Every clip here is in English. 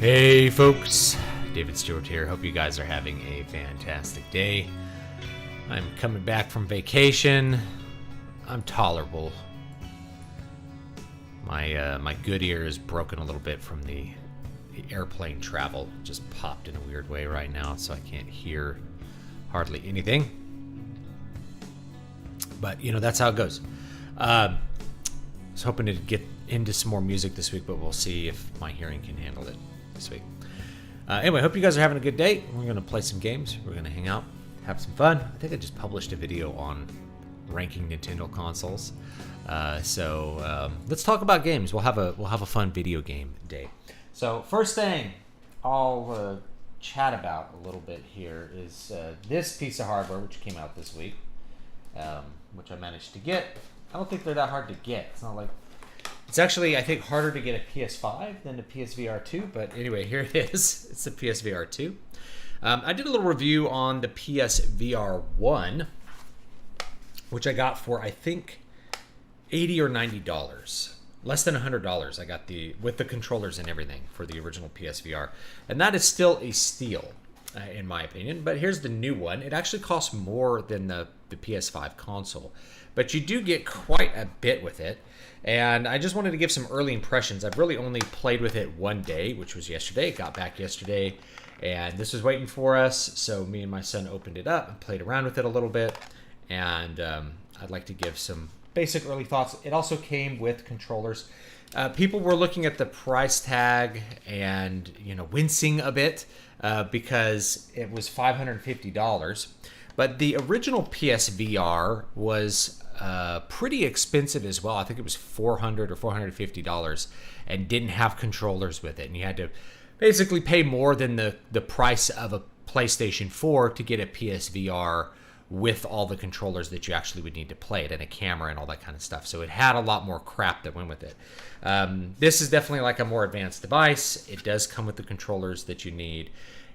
Hey folks, David Stewart here. Hope you guys are having a fantastic day. I'm coming back from vacation. I'm tolerable. My good ear is broken a little bit from the airplane travel. Just popped in a weird way right now, so I can't hear hardly anything. But that's how it goes. I was hoping to get into some more music this week, but we'll see if my hearing can handle it this week. Anyway, hope you guys are having a good day. We're going to play some games. We're going to hang out, have some fun. I think I just published a video on ranking Nintendo consoles. So let's talk about games. We'll have a fun video game day. So first thing I'll chat about a little bit here is this piece of hardware, which came out this week, which I managed to get. I don't think they're that hard to get. It's not like it's actually, I think, harder to get a PS5 than a PSVR 2, but anyway, here it is. It's the PSVR 2. I did a little review on the PSVR 1, which I got for, I think, $80 or $90. Less than $100 I got with the controllers and everything for the original PSVR. And that is still a steal, in my opinion. But here's the new one. It actually costs more than the PS5 console. But you do get quite a bit with it. And I just wanted to give some early impressions. I've really only played with it one day, which was yesterday. Got back yesterday, and this was waiting for us. So me and my son opened it up and played around with it a little bit. And I'd like to give some basic early thoughts. It also came with controllers. People were looking at the price tag and wincing a bit because it was $550. But the original PSVR was pretty expensive as well. I think it was $400 or $450 and didn't have controllers with it. And you had to basically pay more than the price of a PlayStation 4 to get a PSVR with all the controllers that you actually would need to play it and a camera and all that kind of stuff. So it had a lot more crap that went with it. This is definitely like a more advanced device. It does come with the controllers that you need.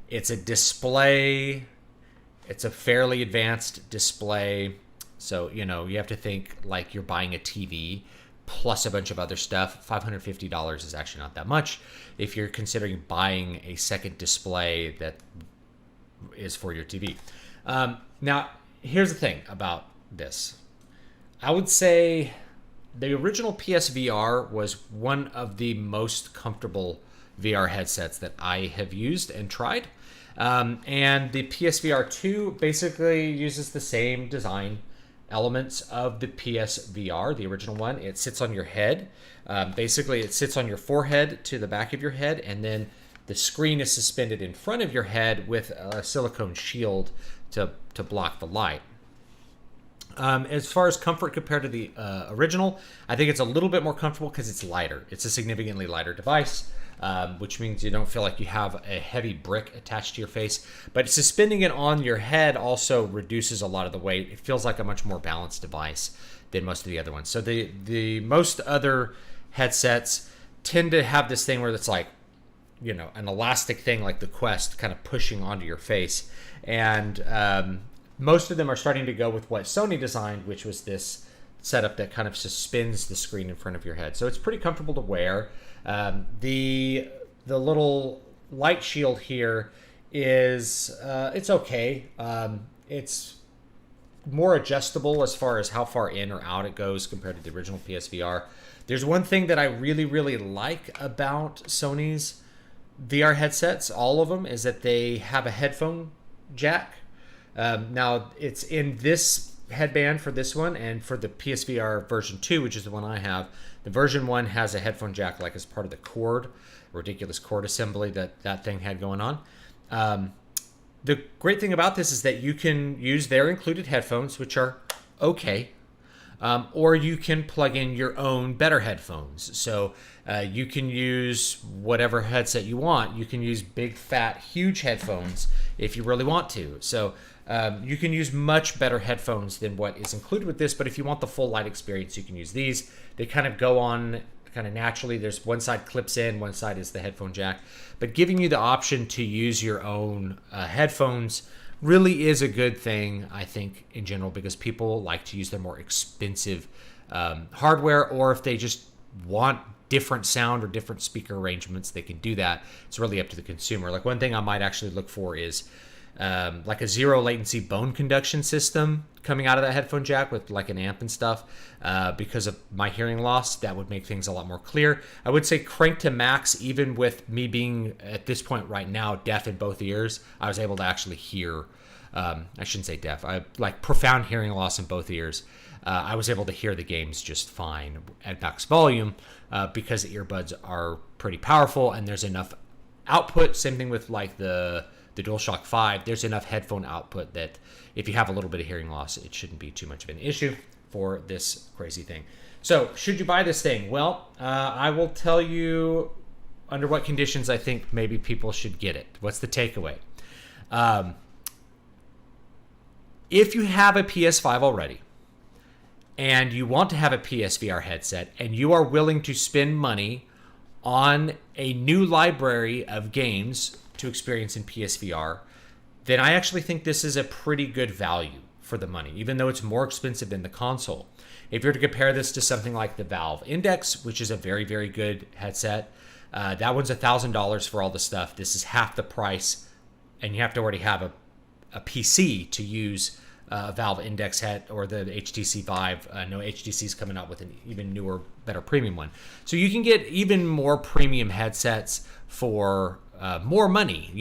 It's a display. It's a fairly advanced display. So, you have to think like you're buying a TV plus a bunch of other stuff. $550 is actually not that much if you're considering buying a second display that is for your TV. Now, here's the thing about this. I would say the original PSVR was one of the most comfortable VR headsets that I have used and tried. And the PSVR 2 basically uses the same design elements of the PSVR, the original one. It sits on your head. Basically, it sits on your forehead to the back of your head, and then the screen is suspended in front of your head with a silicone shield to block the light. As far as comfort compared to the original, I think it's a little bit more comfortable because it's lighter. It's a significantly lighter device, which means you don't feel like you have a heavy brick attached to your face. But suspending it on your head also reduces a lot of the weight. It feels like a much more balanced device than most of the other ones. So the most other headsets tend to have this thing where it's like, an elastic thing like the Quest kind of pushing onto your face. And most of them are starting to go with what Sony designed, which was this setup that kind of suspends the screen in front of your head. So it's pretty comfortable to wear. The little light shield here is it's okay. It's more adjustable as far as how far in or out it goes compared to the original PSVR. There's one thing that I really, really like about Sony's VR headsets, all of them, is that they have a headphone jack. Now, it's in this headband for this one, and for the PSVR version 2, which is the one I have, the version 1 has a headphone jack like as part of the cord, ridiculous cord assembly that thing had going on. The great thing about this is that you can use their included headphones, which are okay, or you can plug in your own better headphones. So you can use whatever headset you want. You can use big, fat, huge headphones if you really want to. So you can use much better headphones than what is included with this, but if you want the full light experience, you can use these. They kind of go on kind of naturally. There's one side clips in, one side is the headphone jack. But giving you the option to use your own headphones really is a good thing, I think, in general, because people like to use their more expensive hardware, or if they just want different sound or different speaker arrangements, they can do that. It's really up to the consumer. Like one thing I might actually look for is like a zero latency bone conduction system coming out of that headphone jack with like an amp and stuff. Because of my hearing loss, that would make things a lot more clear. I would say crank to max, even with me being at this point right now deaf in both ears, I was able to actually hear. I shouldn't say deaf. I like profound hearing loss in both ears. I was able to hear the games just fine at max volume because the earbuds are pretty powerful and there's enough output. Same thing with like the DualShock 5. There's enough headphone output that if you have a little bit of hearing loss, it shouldn't be too much of an issue for this crazy thing. So should you buy this thing? Well, I will tell you under what conditions I think maybe people should get it. What's the takeaway? If you have a PS5 already, and you want to have a PSVR headset, and you are willing to spend money on a new library of games to experience in PSVR, then I actually think this is a pretty good value for the money, even though it's more expensive than the console. If you're to compare this to something like the Valve Index, which is a very, very good headset, that one's $1,000 for all the stuff. This is half the price, and you have to already have a PC to use Valve Index head or the HTC Vive. No, HTC's coming out with an even newer, better premium one. So you can get even more premium headsets for more money,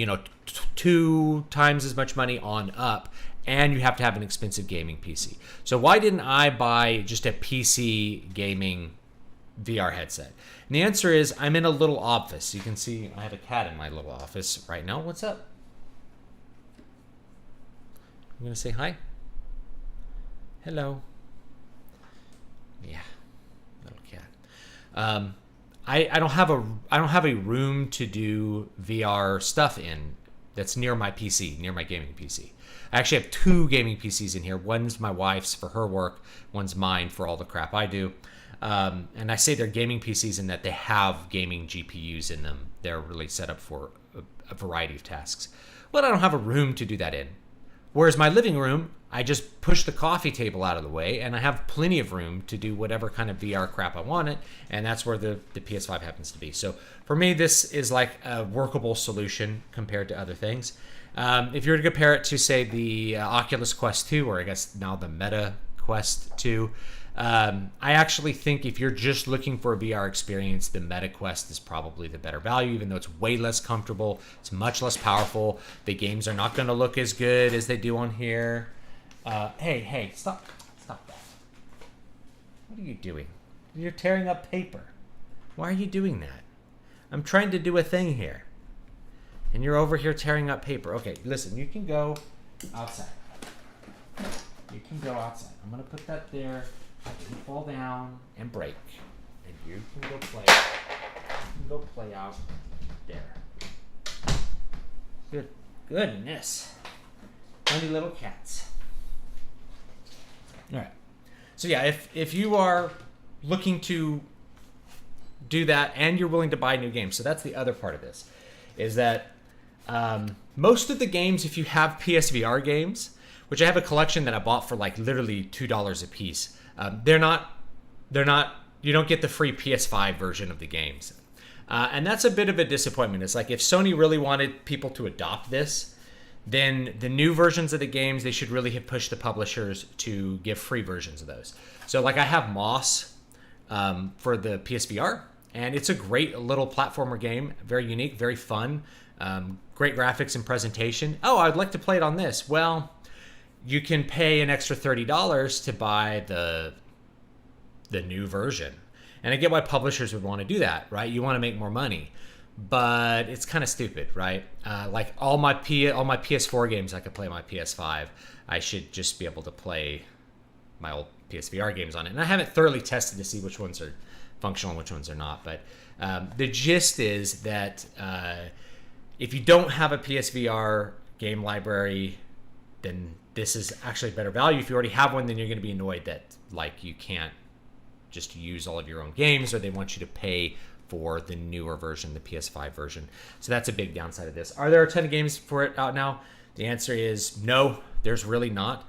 2 times as much money on up, and you have to have an expensive gaming PC. So why didn't I buy just a PC gaming VR headset? And the answer is I'm in a little office. You can see I have a cat in my little office right now. What's up? I'm going to say hi. Hello. Yeah, little cat. I don't have a room to do VR stuff in that's near my PC, near my gaming PC. I actually have 2 gaming PCs in here. One's my wife's for her work. One's mine for all the crap I do. And I say they're gaming PCs in that they have gaming GPUs in them. They're really set up for a variety of tasks. Well, I don't have a room to do that in. Whereas my living room, I just push the coffee table out of the way and I have plenty of room to do whatever kind of VR crap I want it. And that's where the PS5 happens to be. So for me, this is like a workable solution compared to other things. If you were to compare it to, say, the Oculus Quest 2, or I guess now the Meta Quest 2, I actually think if you're just looking for a VR experience, the Meta Quest is probably the better value, even though it's way less comfortable. It's much less powerful. The games are not going to look as good as they do on here. Hey, stop that. What are you doing? You're tearing up paper. Why are you doing that? I'm trying to do a thing here. And you're over here tearing up paper. Okay, listen, you can go outside. You can go outside. I'm going to put that there. You fall down and break. And you can go play. You can go play out there. Goodness. Funny little cats. All right. So yeah, if you are looking to do that and you're willing to buy new games, so that's the other part of this, is that most of the games, if you have PSVR games, which I have a collection that I bought for like literally $2 a piece, they're not, you don't get the free PS5 version of the games. And that's a bit of a disappointment. It's like if Sony really wanted people to adopt this, then the new versions of the games, they should really have pushed the publishers to give free versions of those. So like I have Moss for the PSVR, and it's a great little platformer game, very unique, very fun, great graphics and presentation. Oh, I'd like to play it on this. Well, you can pay an extra $30 to buy the new version. And I get why publishers would want to do that, right? You want to make more money. But it's kind of stupid, right? Like all my PS4 games I could play on my PS5, I should just be able to play my old PSVR games on it. And I haven't thoroughly tested to see which ones are functional and which ones are not. But the gist is that if you don't have a PSVR game library, then this is actually better value. If you already have one, then you're going to be annoyed that like you can't just use all of your own games, or they want you to pay for the newer version, the PS5 version. So that's a big downside of this. Are there a ton of games for it out now? The answer is no, there's really not.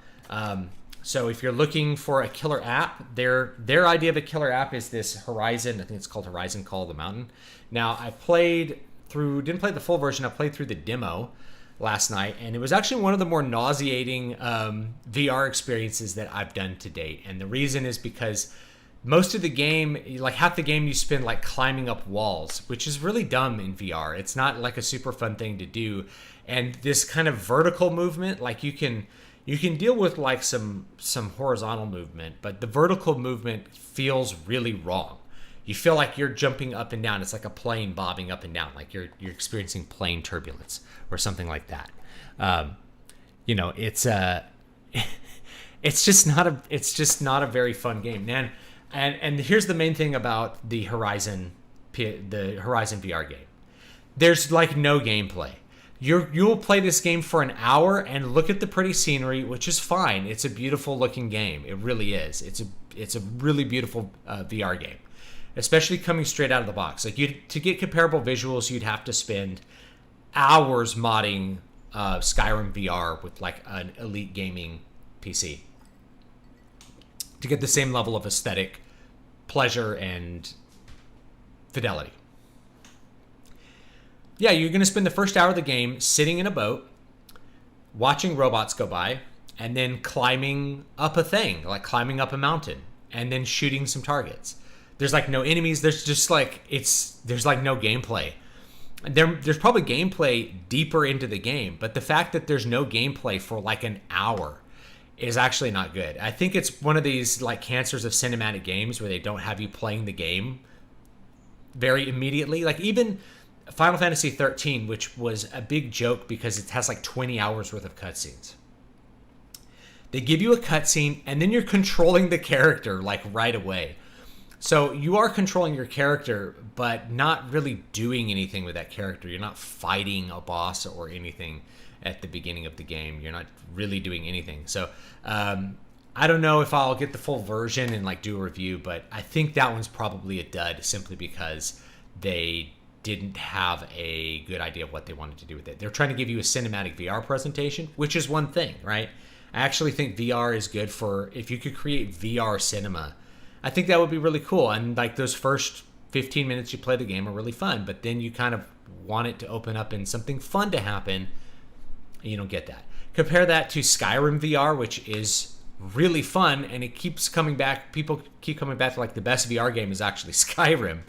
So if you're looking for a killer app, their idea of a killer app is this Horizon. I think it's called Horizon Call of the Mountain. Now I didn't play the full version. I played through the demo last night, and it was actually one of the more nauseating VR experiences that I've done to date. And the reason is because most of the game, like half the game, you spend like climbing up walls, which is really dumb in VR. It's not like a super fun thing to do. And this kind of vertical movement, like you can deal with like some horizontal movement, but the vertical movement feels really wrong. You feel like you're jumping up and down. It's like a plane bobbing up and down, like you're experiencing plane turbulence or something like that. It's just not a very fun game, man. And here's the main thing about the Horizon VR game. There's like no gameplay. You'll play this game for an hour and look at the pretty scenery, which is fine. It's a beautiful looking game. It really is. It's a really beautiful VR game, especially coming straight out of the box. Like to get comparable visuals, you'd have to spend hours modding Skyrim VR with like an elite gaming PC to get the same level of aesthetic pleasure and fidelity. Yeah, you're going to spend the first hour of the game sitting in a boat, watching robots go by, and then climbing up a thing, like climbing up a mountain, and then shooting some targets. There's like no enemies. There's just like there's like no gameplay. There's probably gameplay deeper into the game, but the fact that there's no gameplay for like an hour is actually not good. I think it's one of these like cancers of cinematic games where they don't have you playing the game very immediately. Like even Final Fantasy 13, which was a big joke because it has like 20 hours worth of cutscenes. They give you a cutscene and then you're controlling the character like right away. So you are controlling your character, but not really doing anything with that character. You're not fighting a boss or anything at the beginning of the game. You're not really doing anything. So I don't know if I'll get the full version and like do a review, but I think that one's probably a dud simply because they didn't have a good idea of what they wanted to do with it. They're trying to give you a cinematic VR presentation, which is one thing, right? I actually think VR is good for, if you could create VR cinema, I think that would be really cool. And like those first 15 minutes you play the game are really fun, but then you kind of want it to open up and something fun to happen. And you don't get that. Compare that to Skyrim VR, which is really fun, and it keeps coming back. People keep coming back to like the best VR game is actually Skyrim.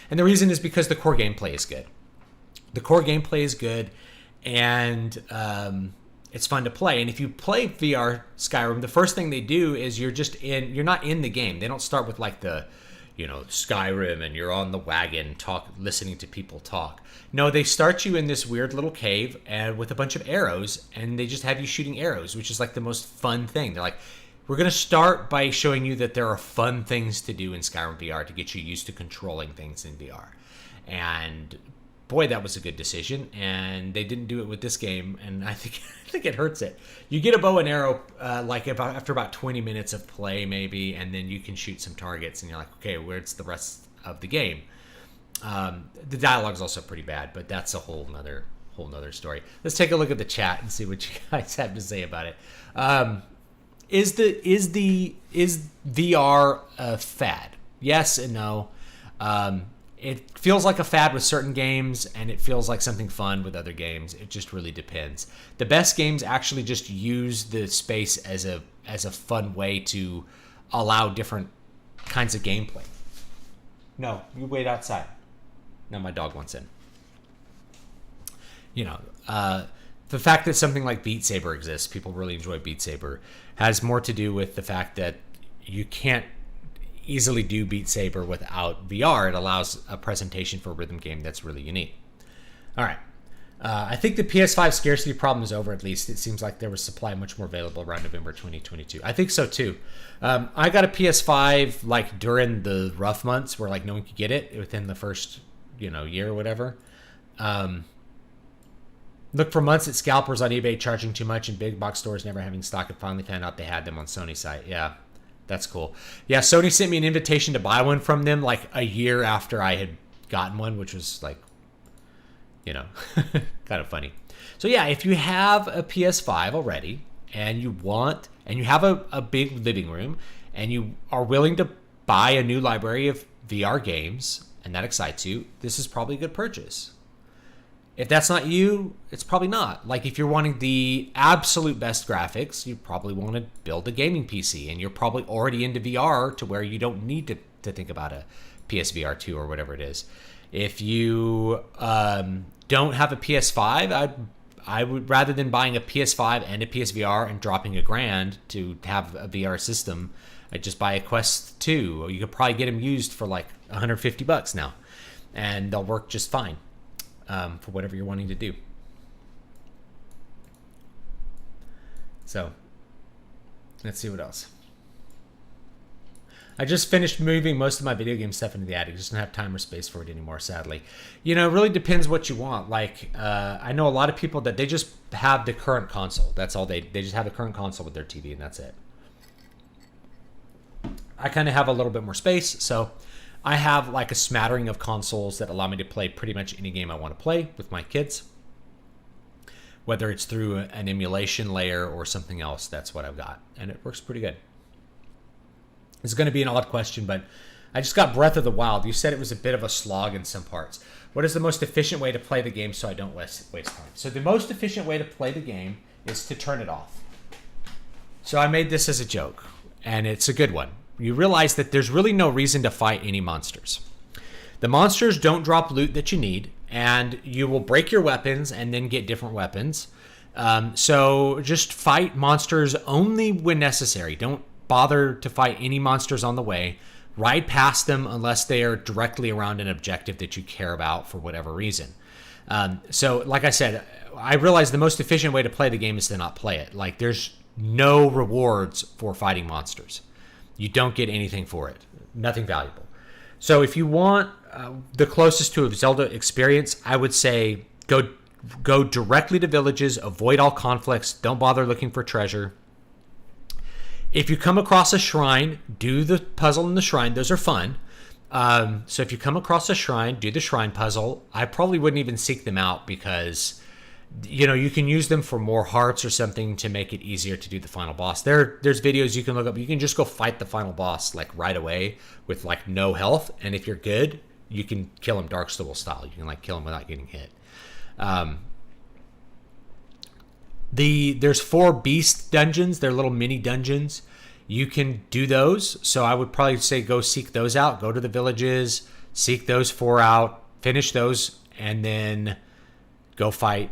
And the reason is because the core gameplay is good. The core gameplay is good, and it's fun to play. And if you play VR Skyrim, the first thing they do is you're not in the game. They don't start with like the, Skyrim and you're on the wagon listening to people talk. No, they start you in this weird little cave and with a bunch of arrows, and they just have you shooting arrows, which is like the most fun thing. They're like, we're going to start by showing you that there are fun things to do in Skyrim VR to get you used to controlling things in VR. And boy, that was a good decision, and they didn't do it with this game, and I think it hurts it. You get a bow and arrow after about 20 minutes of play maybe, and then you can shoot some targets, and you're like, okay, where's the rest of the game? The dialogue's also pretty bad, but that's a whole nother story. Let's take a look at the chat and see what you guys have to say about it. Is VR a fad? Yes and no. It feels like a fad with certain games, and it feels like something fun with other games. It just really depends. The best games actually just use the space as a fun way to allow different kinds of gameplay. No, you wait outside. No, my dog wants in. The fact that something like Beat Saber exists, people really enjoy Beat Saber, has more to do with the fact that you can't easily do Beat Saber without VR. It allows a presentation for a rhythm game that's really unique. All right. I think the PS5 scarcity problem is over, at least. It seems like there was supply much more available around November 2022. I think so, too. I got a PS5 like during the rough months where like no one could get it within the first year or whatever. Look for months at scalpers on eBay charging too much and big box stores never having stock, and finally found out they had them on Sony site. Yeah, that's cool. Yeah, Sony sent me an invitation to buy one from them like a year after I had gotten one, which was like, kind of funny. So yeah, if you have a PS5 already and you have a big living room, and you are willing to buy a new library of VR games, and that excites you, this is probably a good purchase. If that's not you, it's probably not. Like, if you're wanting the absolute best graphics, you probably want to build a gaming PC, and you're probably already into VR to where you don't need to think about a PSVR 2 or whatever it is. If you don't have a PS5, I would, rather than buying a PS5 and a PSVR and dropping $1,000 to have a VR system, I'd just buy a Quest 2. Or you could probably get them used for like $150 now, and they'll work just fine for whatever you're wanting to do. So let's see what else. I just finished moving most of my video game stuff into the attic. Just don't have time or space for it anymore, sadly. You know, it really depends what you want. Like, I know a lot of people that they just have the current console. That's all they just have the current console with their TV, and that's it. I kind of have a little bit more space, so I have like a smattering of consoles that allow me to play pretty much any game I want to play with my kids. Whether it's through an emulation layer or something else, that's what I've got, and it works pretty good. It's going to be an odd question, but I just got Breath of the Wild. You said it was a bit of a slog in some parts. What is the most efficient way to play the game so I don't waste time? So the most efficient way to play the game is to turn it off. So I made this as a joke, and it's a good one. You realize that there's really no reason to fight any monsters. The monsters don't drop loot that you need, and you will break your weapons and then get different weapons. So just fight monsters only when necessary. Don't bother to fight any monsters on the way. Ride past them unless they are directly around an objective that you care about for whatever reason. So like I said, I realize the most efficient way to play the game is to not play it. Like, there's no rewards for fighting monsters. You don't get anything for it. Nothing valuable. So if you want the closest to a Zelda experience, I would say go directly to villages, avoid all conflicts, don't bother looking for treasure. If you come across a shrine, do the puzzle in the shrine. Those are fun. So if you come across a shrine, do the shrine puzzle. I probably wouldn't even seek them out because, you know, you can use them for more hearts or something to make it easier to do the final boss. There's videos you can look up. You can just go fight the final boss like right away with like no health. And if you're good, you can kill him Dark Souls style. You can like kill him without getting hit. There's 4 beast dungeons. They're little mini dungeons. You can do those. So I would probably say go seek those out. Go to the villages, seek those 4 out, finish those, and then go fight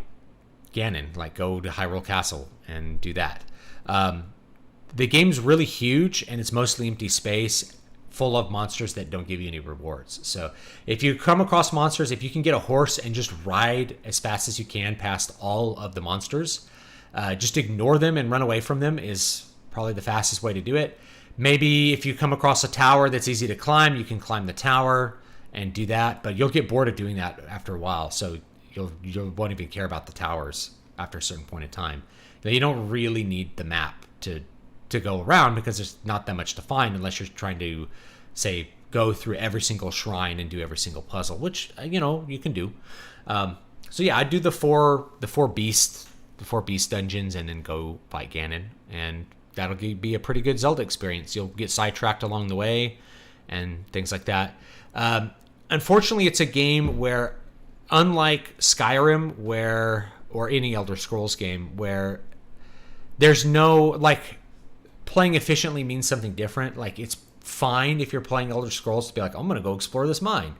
Ganon. Like, go to Hyrule Castle and do that. The game's really huge, and it's mostly empty space, full of monsters that don't give you any rewards. So if you come across monsters, if you can get a horse and just ride as fast as you can past all of the monsters, just ignore them and run away from them is probably the fastest way to do it. Maybe if you come across a tower that's easy to climb, you can climb the tower and do that, but you'll get bored of doing that after a while, so you won't even care about the towers after a certain point in time. You don't really need the map to go around because there's not that much to find unless you're trying to, say, go through every single shrine and do every single puzzle, which, you know, you can do. So yeah, I do the four beast dungeons and then go fight Ganon, and that'll be a pretty good Zelda experience. You'll get sidetracked along the way and things like that. Unfortunately, it's a game where, unlike Skyrim or any Elder Scrolls game, where there's no, like, playing efficiently means something different. Like, it's fine if you're playing Elder Scrolls to be like, I'm going to go explore this mine.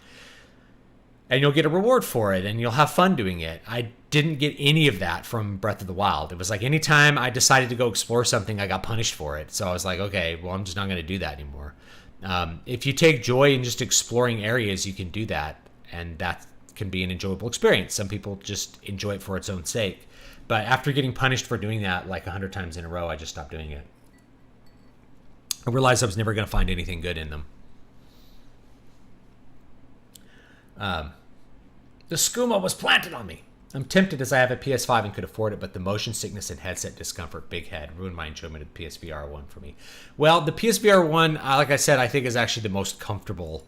And you'll get a reward for it, and you'll have fun doing it. I didn't get any of that from Breath of the Wild. It was like anytime I decided to go explore something, I got punished for it. So I was like, okay, well, I'm just not going to do that anymore. If you take joy in just exploring areas, you can do that, and that can be an enjoyable experience. Some people just enjoy it for its own sake. But after getting punished for doing that like 100 times in a row, I just stopped doing it. I realized I was never going to find anything good in them. The skooma was planted on me. I'm tempted as I have a PS5 and could afford it, but the motion sickness and headset discomfort, big head, ruined my enjoyment of the PSVR 1 for me. Well, the PSVR 1, like I said, I think is actually the most comfortable.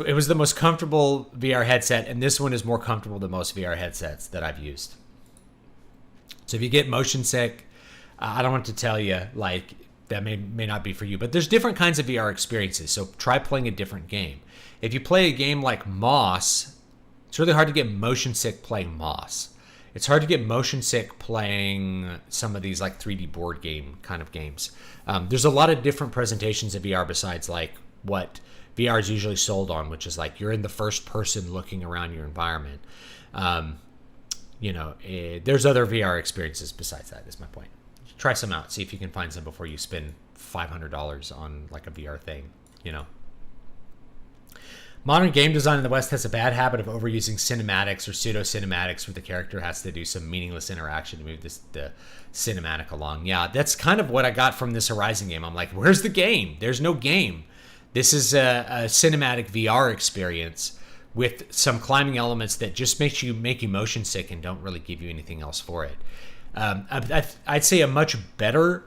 It was the most comfortable VR headset, and this one is more comfortable than most VR headsets that I've used. So if you get motion sick, I don't want to tell you, like, that may not be for you, but there's different kinds of VR experiences. So try playing a different game. If you play a game like Moss, it's really hard to get motion sick playing Moss. It's hard to get motion sick playing some of these like 3D board game kind of games. There's a lot of different presentations of VR besides like what VR is usually sold on, which is like you're in the first person looking around your environment. There's other VR experiences besides that, is my point. Try some out. See if you can find some before you spend $500 on like a VR thing, Modern game design in the West has a bad habit of overusing cinematics or pseudo-cinematics where the character has to do some meaningless interaction to move the cinematic along. Yeah, that's kind of what I got from this Horizon game. I'm like, where's the game? There's no game. This is a cinematic VR experience with some climbing elements that just make you motion sick and don't really give you anything else for it. I'd say a much better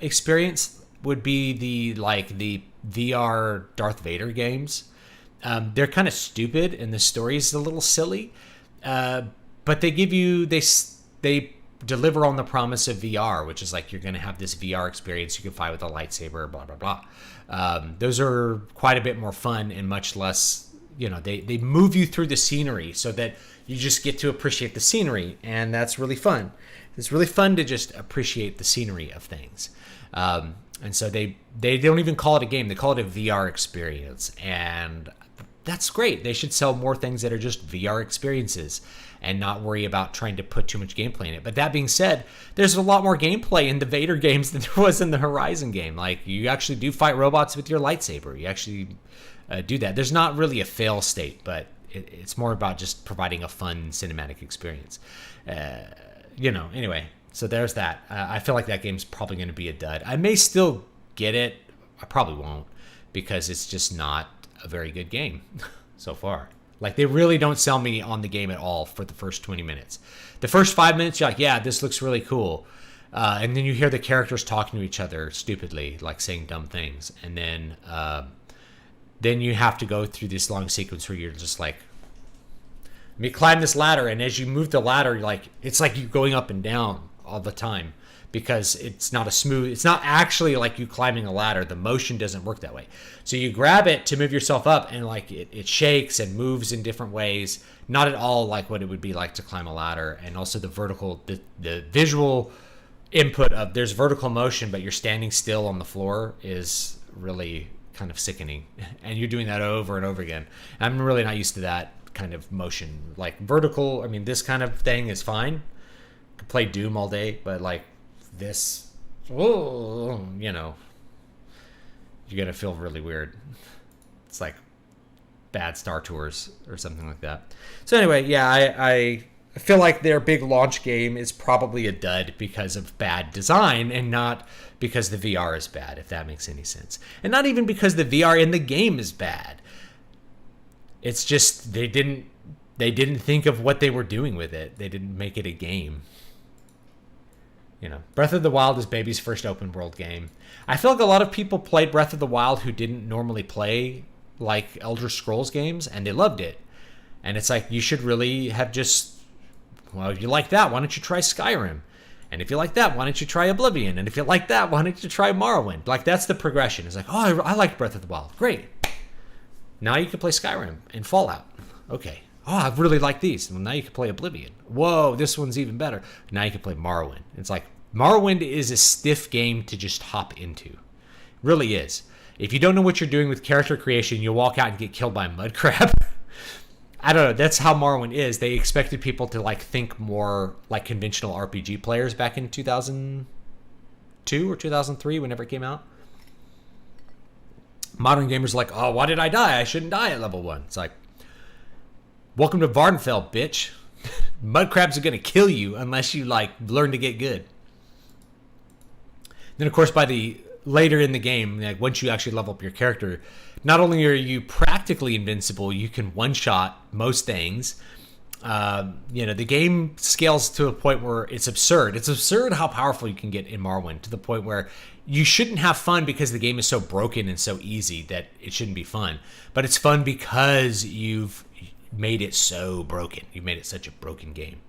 experience would be the VR Darth Vader games. They're kind of stupid and the story's a little silly, but they deliver on the promise of VR, which is like you're going to have this VR experience. You can fight with a lightsaber, blah, blah, blah. Those are quite a bit more fun and much less, they move you through the scenery so that you just get to appreciate the scenery, and that's really fun. It's really fun to just appreciate the scenery of things. And so they don't even call it a game. They call it a VR experience. And that's great. They should sell more things that are just VR experiences and not worry about trying to put too much gameplay in it. But that being said, there's a lot more gameplay in the Vader games than there was in the Horizon game. Like, you actually do fight robots with your lightsaber. You actually do that. There's not really a fail state, but it's more about just providing a fun cinematic experience. Anyway, so there's that. I feel like that game's probably going to be a dud. I may still get it. I probably won't, because it's just not a very good game so far. Like, they really don't sell me on the game at all for the first 20 minutes. The first 5 minutes, you're like, yeah, this looks really cool. And then you hear the characters talking to each other stupidly, like saying dumb things. And then you have to go through this long sequence where you're just like, let me climb this ladder. And as you move the ladder, it's like you going up and down all the time, because it's not actually like you climbing a ladder. The motion doesn't work that way. So you grab it to move yourself up, and like it shakes and moves in different ways. Not at all like what it would be like to climb a ladder. And also the visual input of there's vertical motion, but you're standing still on the floor is really kind of sickening. And you're doing that over and over again. I'm really not used to that kind of motion. Like vertical, this kind of thing is fine. Could play Doom all day, but like this, you're gonna feel really weird. It's like bad Star Tours or something like that. So anyway, yeah, I feel like their big launch game is probably a dud because of bad design, and not because the VR is bad, if that makes any sense. And not even because the VR in the game is bad. It's just they didn't think of what they were doing with it. They didn't make it a game. Breath of the Wild is Baby's first open world game. I feel like a lot of people played Breath of the Wild who didn't normally play like Elder Scrolls games, and they loved it. And it's like, you should really have just, well, if you like that, why don't you try Skyrim? And if you like that, why don't you try Oblivion? And if you like that, why don't you try Morrowind? Like, that's the progression. It's like, oh, I like Breath of the Wild. Great. Now you can play Skyrim and Fallout. Okay. Oh, I really like these. Well, now you can play Oblivion. Whoa, this one's even better. Now you can play Morrowind. It's like, Morrowind is a stiff game to just hop into. It really is. If you don't know what you're doing with character creation, you'll walk out and get killed by a mud crab. I don't know. That's how Morrowind is. They expected people to think more like conventional RPG players back in 2002 or 2003, whenever it came out. Modern gamers are like, oh, why did I die? I shouldn't die at level 1. It's like, welcome to Vardenfell, bitch. Mud crabs are going to kill you unless you learn to get good. Then, of course, later in the game, once you actually level up your character, not only are you practically invincible, you can one-shot most things. The game scales to a point where it's absurd. It's absurd how powerful you can get in Morrowind, to the point where you shouldn't have fun because the game is so broken and so easy that it shouldn't be fun. But it's fun because you've made it so broken. You've made it such a broken game.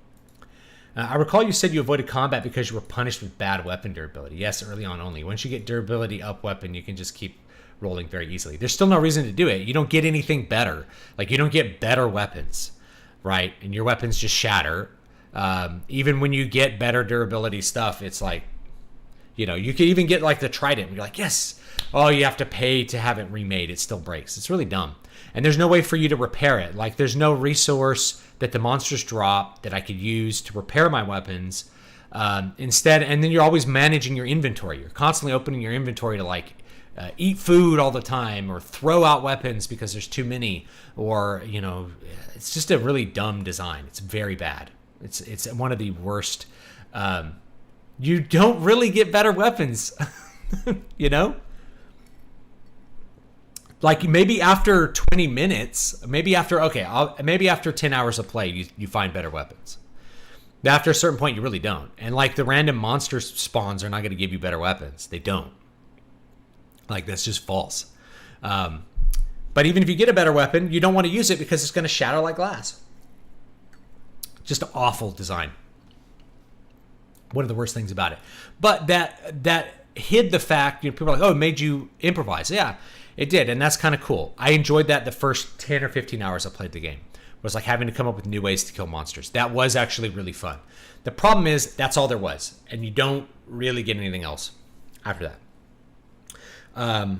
I recall you said you avoided combat because you were punished with bad weapon durability. Yes, early on only. Once you get durability up weapon, you can just keep rolling very easily. There's still no reason to do it. You don't get anything better. Like, you don't get better weapons, right? And your weapons just shatter. Even when you get better durability stuff, it's like, you know, you can even get like the trident. You're like, yes. Oh, you have to pay to have it remade. It still breaks. It's really dumb. And there's no way for you to repair it. Like, there's no resource that the monsters drop that I could use to repair my weapons. Instead, and then you're always managing your inventory. You're constantly opening your inventory to like eat food all the time, or throw out weapons because there's too many, or, you know, it's just a really dumb design. It's very bad. It's one of the worst. You don't really get better weapons, you know? Like, maybe after 20 minutes, maybe after 10 hours of play, you find better weapons. But after a certain point, you really don't. And like, the random monster spawns are not going to give you better weapons. They don't. Like, that's just false. But even if you get a better weapon, you don't want to use it because it's going to shatter like glass. Just an awful design. One of the worst things about it. But that hid the fact, you know, people are like, oh, it made you improvise. Yeah, it did. And that's kind of cool. I enjoyed that the first 10 or 15 hours I played the game. It was like having to come up with new ways to kill monsters. That was actually really fun. The problem is, that's all there was. And you don't really get anything else after that.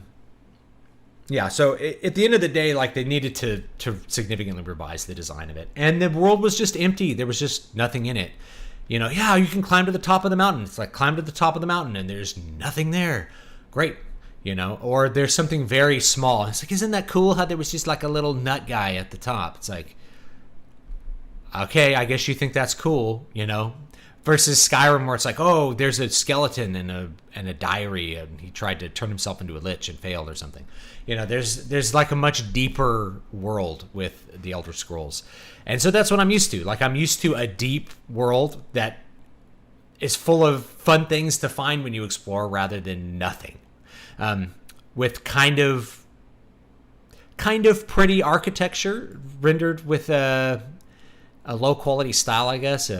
Yeah, so at the end of the day, like, they needed to significantly revise the design of it. And the world was just empty. There was just nothing in it. You know, yeah, you can climb to the top of the mountain. It's like, climb to the top of the mountain and there's nothing there. Great. You know, or there's something very small. It's like, isn't that cool how there was just like a little nut guy at the top? It's like, okay, I guess you think that's cool, you know? Versus Skyrim, where it's like, oh, there's a skeleton and a diary, and he tried to turn himself into a lich and failed or something. You know, there's like a much deeper world with the Elder Scrolls. And so that's what I'm used to. Like, I'm used to a deep world that is full of fun things to find when you explore, rather than nothing. With kind of pretty architecture rendered with a low quality style, I guess.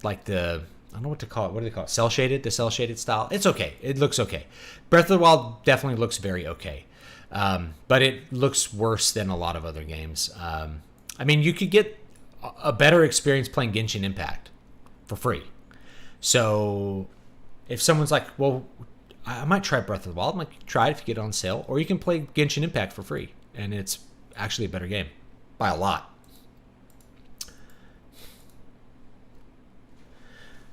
Like I don't know what to call it. What do they call it? Cell shaded? The cell shaded style. It's okay. It looks okay. Breath of the Wild definitely looks very okay. But it looks worse than a lot of other games. I mean, you could get a better experience playing Genshin Impact for free. So if someone's like, well, I might try Breath of the Wild, I might try it if you get it on sale. Or you can play Genshin Impact for free. And it's actually a better game. By a lot.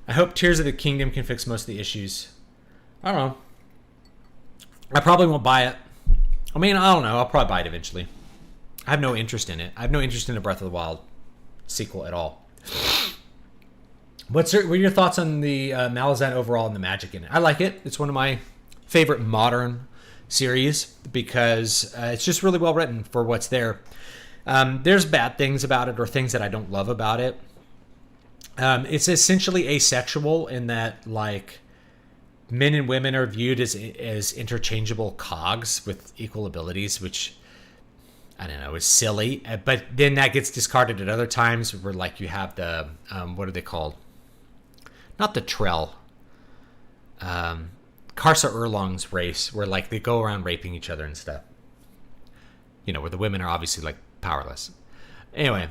I hope Tears of the Kingdom can fix most of the issues. I don't know. I probably won't buy it. I mean, I don't know. I'll probably buy it eventually. I have no interest in it. I have no interest in a Breath of the Wild sequel at all. What are your thoughts on the Malazan overall and the magic in it? I like it. It's one of my favorite modern series because it's just really well written for what's there. There's bad things about it, or things that I don't love about it. It's essentially asexual in that, like, men and women are viewed as interchangeable cogs with equal abilities, which, I don't know, is silly. But then that gets discarded at other times where, like, you have the, what are they called? Not the Trell. Karsa Erlong's race, where, like, they go around raping each other and stuff. You know, where the women are obviously, like, powerless. Anyway.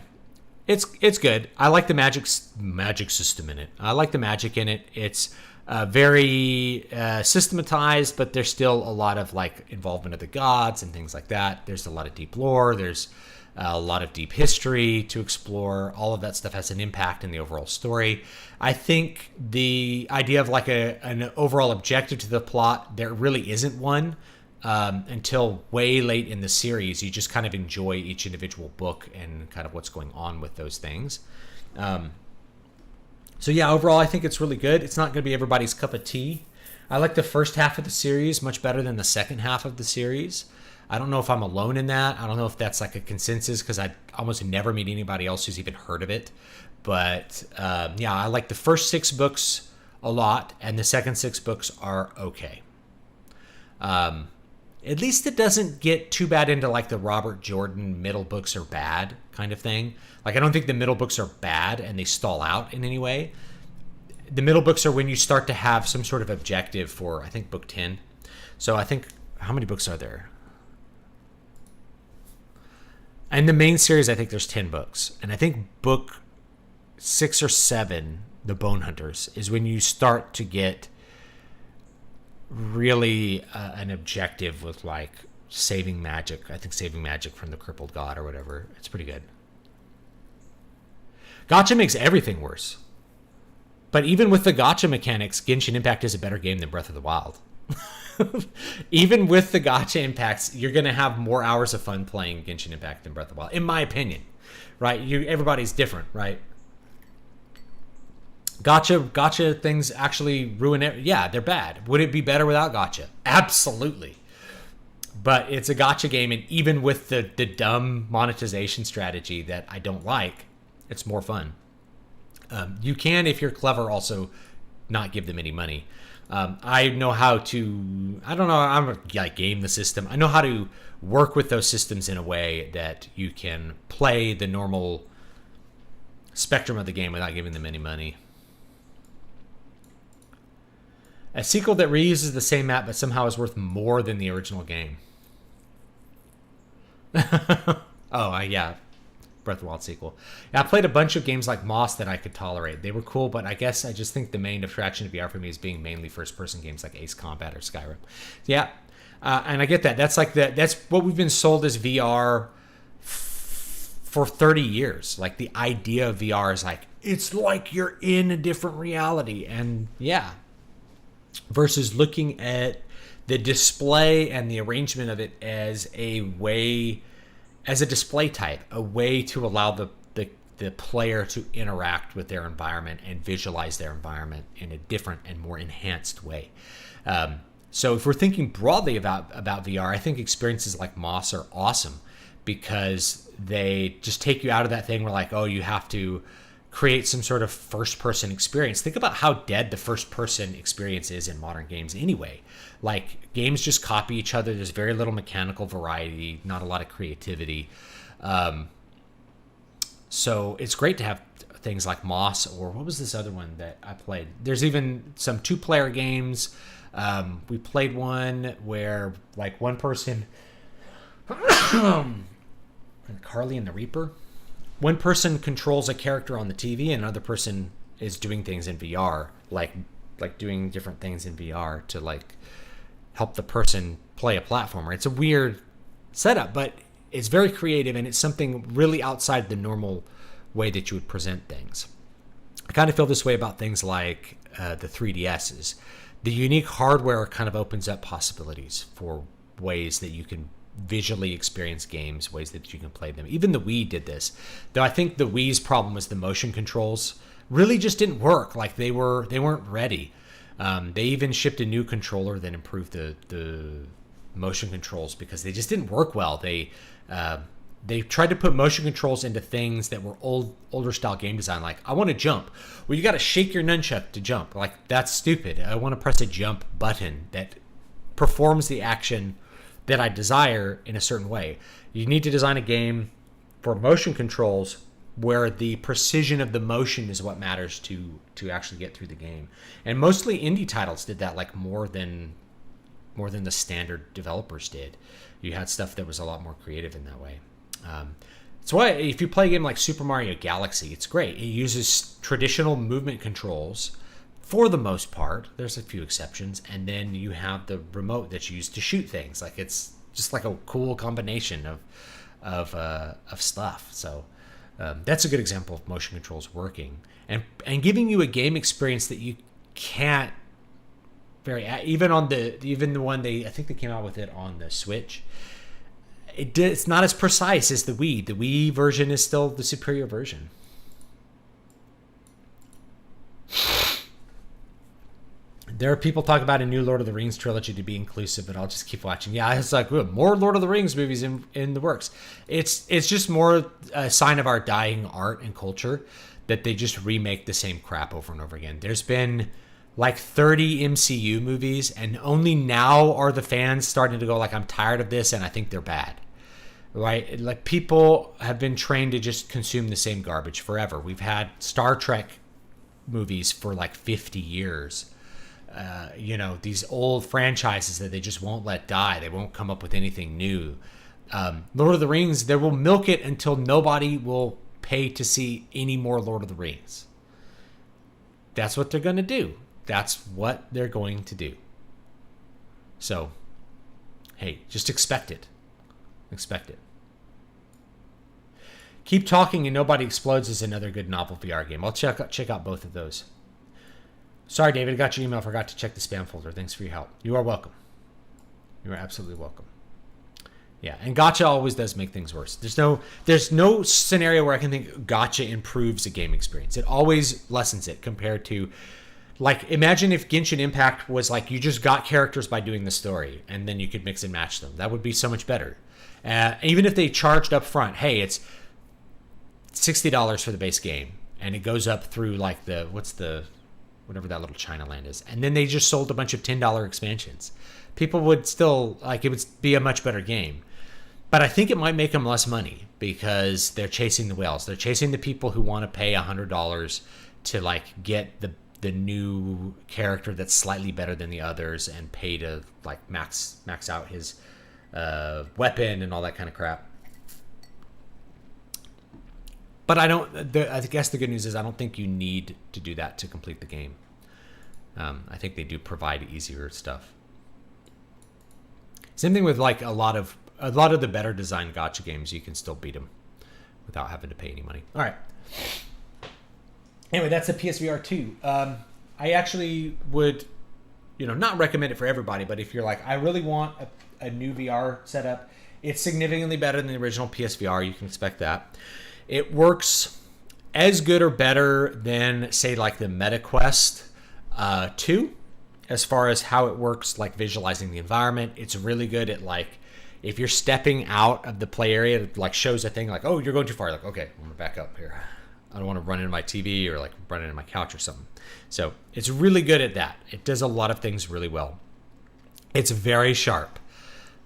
It's good. I like the magic system in it. I like the magic in it. It's very systematized, but there's still a lot of, like, involvement of the gods and things like that. There's a lot of deep lore. There's a lot of deep history to explore. All of that stuff has an impact in the overall story. I think the idea of, like, an overall objective to the plot, there really isn't one. Until way late in the series, you just kind of enjoy each individual book and kind of what's going on with those things. So yeah, overall, I think it's really good. It's not going to be everybody's cup of tea. I like the first half of the series much better than the second half of the series. I don't know if I'm alone in that. I don't know if that's like a consensus, because I almost never meet anybody else who's even heard of it. But yeah, I like the first 6 books a lot, and the second 6 books are okay. At least it doesn't get too bad into like the Robert Jordan middle books are bad kind of thing. Like I don't think the middle books are bad and they stall out in any way. The middle books are when you start to have some sort of objective for, I think, book 10. So I think, how many books are there? And the main series, I think there's 10 books. And I think book 6 or 7, The Bone Hunters, is when you start to get really an objective with like saving magic. I think saving magic from the crippled god or whatever. It's pretty good. Gacha makes everything worse. But even with the gacha mechanics, Genshin Impact is a better game than Breath of the Wild. Even with the gacha impacts, you're going to have more hours of fun playing Genshin Impact than Breath of the Wild, in my opinion. Right? Everybody's different, right? Gacha things actually ruin it. Yeah, they're bad. Would it be better without gacha? Absolutely. But it's a gacha game, and even with the dumb monetization strategy that I don't like, it's more fun. You can, if you're clever, also not give them any money. I know how to, I don't know, I'm like game the system. I know how to work with those systems in a way that you can play the normal spectrum of the game without giving them any money. A sequel that reuses the same map but somehow is worth more than the original game. Yeah. Breath of the Wild sequel. Yeah, I played a bunch of games like Moss that I could tolerate. They were cool, but I guess I just think the main attraction of VR for me is being mainly first-person games like Ace Combat or Skyrim. Yeah, and I get that. That's like that's what we've been sold as VR for 30 years. Like the idea of VR is like, it's like you're in a different reality. And yeah, versus looking at the display and the arrangement of it as a way, as a display type, a way to allow the player to interact with their environment and visualize their environment in a different and more enhanced way. So if we're thinking broadly about VR, I think experiences like Moss are awesome because they just take you out of that thing where like, oh, you have to create some sort of first-person experience. Think about how dead the first-person experience is in modern games anyway. Like, games just copy each other. There's very little mechanical variety, not a lot of creativity. So it's great to have things like Moss, or what was this other one that I played? There's even some two-player games. We played one where, like, one person... Carly and the Reaper? One person controls a character on the TV, and another person is doing things in VR, like doing different things in VR to, like, help the person play a platformer. It's a weird setup, but it's very creative, and it's something really outside the normal way that you would present things. I kind of feel this way about things like the 3DSs. The unique hardware kind of opens up possibilities for ways that you can visually experience games, ways that you can play them. Even the Wii did this, though I think the Wii's problem was the motion controls really just didn't work. Like they weren't ready. They even shipped a new controller that improved the motion controls because they just didn't work well. They tried to put motion controls into things that were older style game design. Like, I want to jump. Well, you got to shake your nunchuck to jump. Like, that's stupid. I want to press a jump button that performs the action that I desire in a certain way. You need to design a game for motion controls where the precision of the motion is what matters to actually get through the game. And mostly indie titles did that, like more than the standard developers did. You had stuff that was a lot more creative in that way. That's why if you play a game like Super Mario Galaxy, it's great. It uses traditional movement controls for the most part. There's a few exceptions, and then you have the remote that's used to shoot things. Like, it's just like a cool combination of stuff. So that's a good example of motion controls working and giving you a game experience that you can't even the one I think they came out with it on the Switch. It's not as precise as the Wii. The Wii version is still the superior version. There are people talking about a new Lord of the Rings trilogy to be inclusive, but I'll just keep watching. Yeah, it's like more Lord of the Rings movies in the works. It's just more a sign of our dying art and culture that they just remake the same crap over and over again. There's been like 30 MCU movies, and only now are the fans starting to go like, I'm tired of this and I think they're bad. Right? Like, people have been trained to just consume the same garbage forever. We've had Star Trek movies for like 50 years. These old franchises that they just won't let die. They won't come up with anything new. Lord of the Rings, they will milk it until nobody will pay to see any more Lord of the Rings. That's what they're going to do. That's what they're going to do. So, hey, just expect it. Expect it. Keep Talking and Nobody Explodes is another good novel VR game. I'll check out both of those. Sorry, David, I got your email. Forgot to check the spam folder. Thanks for your help. You are welcome. You are absolutely welcome. Yeah, and gacha always does make things worse. There's no scenario where I can think gacha improves a game experience. It always lessens it compared to, like, imagine if Genshin Impact was like you just got characters by doing the story and then you could mix and match them. That would be so much better. Even if they charged up front, hey, it's $60 for the base game, and it goes up through like whatever that little China land is, and then they just sold a bunch of $10 expansions. People would still, like, it would be a much better game. But I think it might make them less money because they're chasing the whales. They're chasing the people who want to pay $100 to like get the new character that's slightly better than the others and pay to like max out his weapon and all that kind of crap. But I guess the good news is I don't think you need to do that to complete the game. I think they do provide easier stuff. Same thing with like a lot of the better designed gacha games. You can still beat them without having to pay any money. All right. Anyway, that's the PSVR 2. I actually would, not recommend it for everybody, but if you're like, I really want a new VR setup, it's significantly better than the original PSVR. You can expect that. It works as good or better than, say, like the MetaQuest 2, as far as how it works, like visualizing the environment. It's really good at, like, if you're stepping out of the play area, it like shows a thing like, oh, you're going too far. Like, okay, I'm gonna back up here. I don't want to run into my TV or like run into my couch or something. So it's really good at that. It does a lot of things really well. It's very sharp.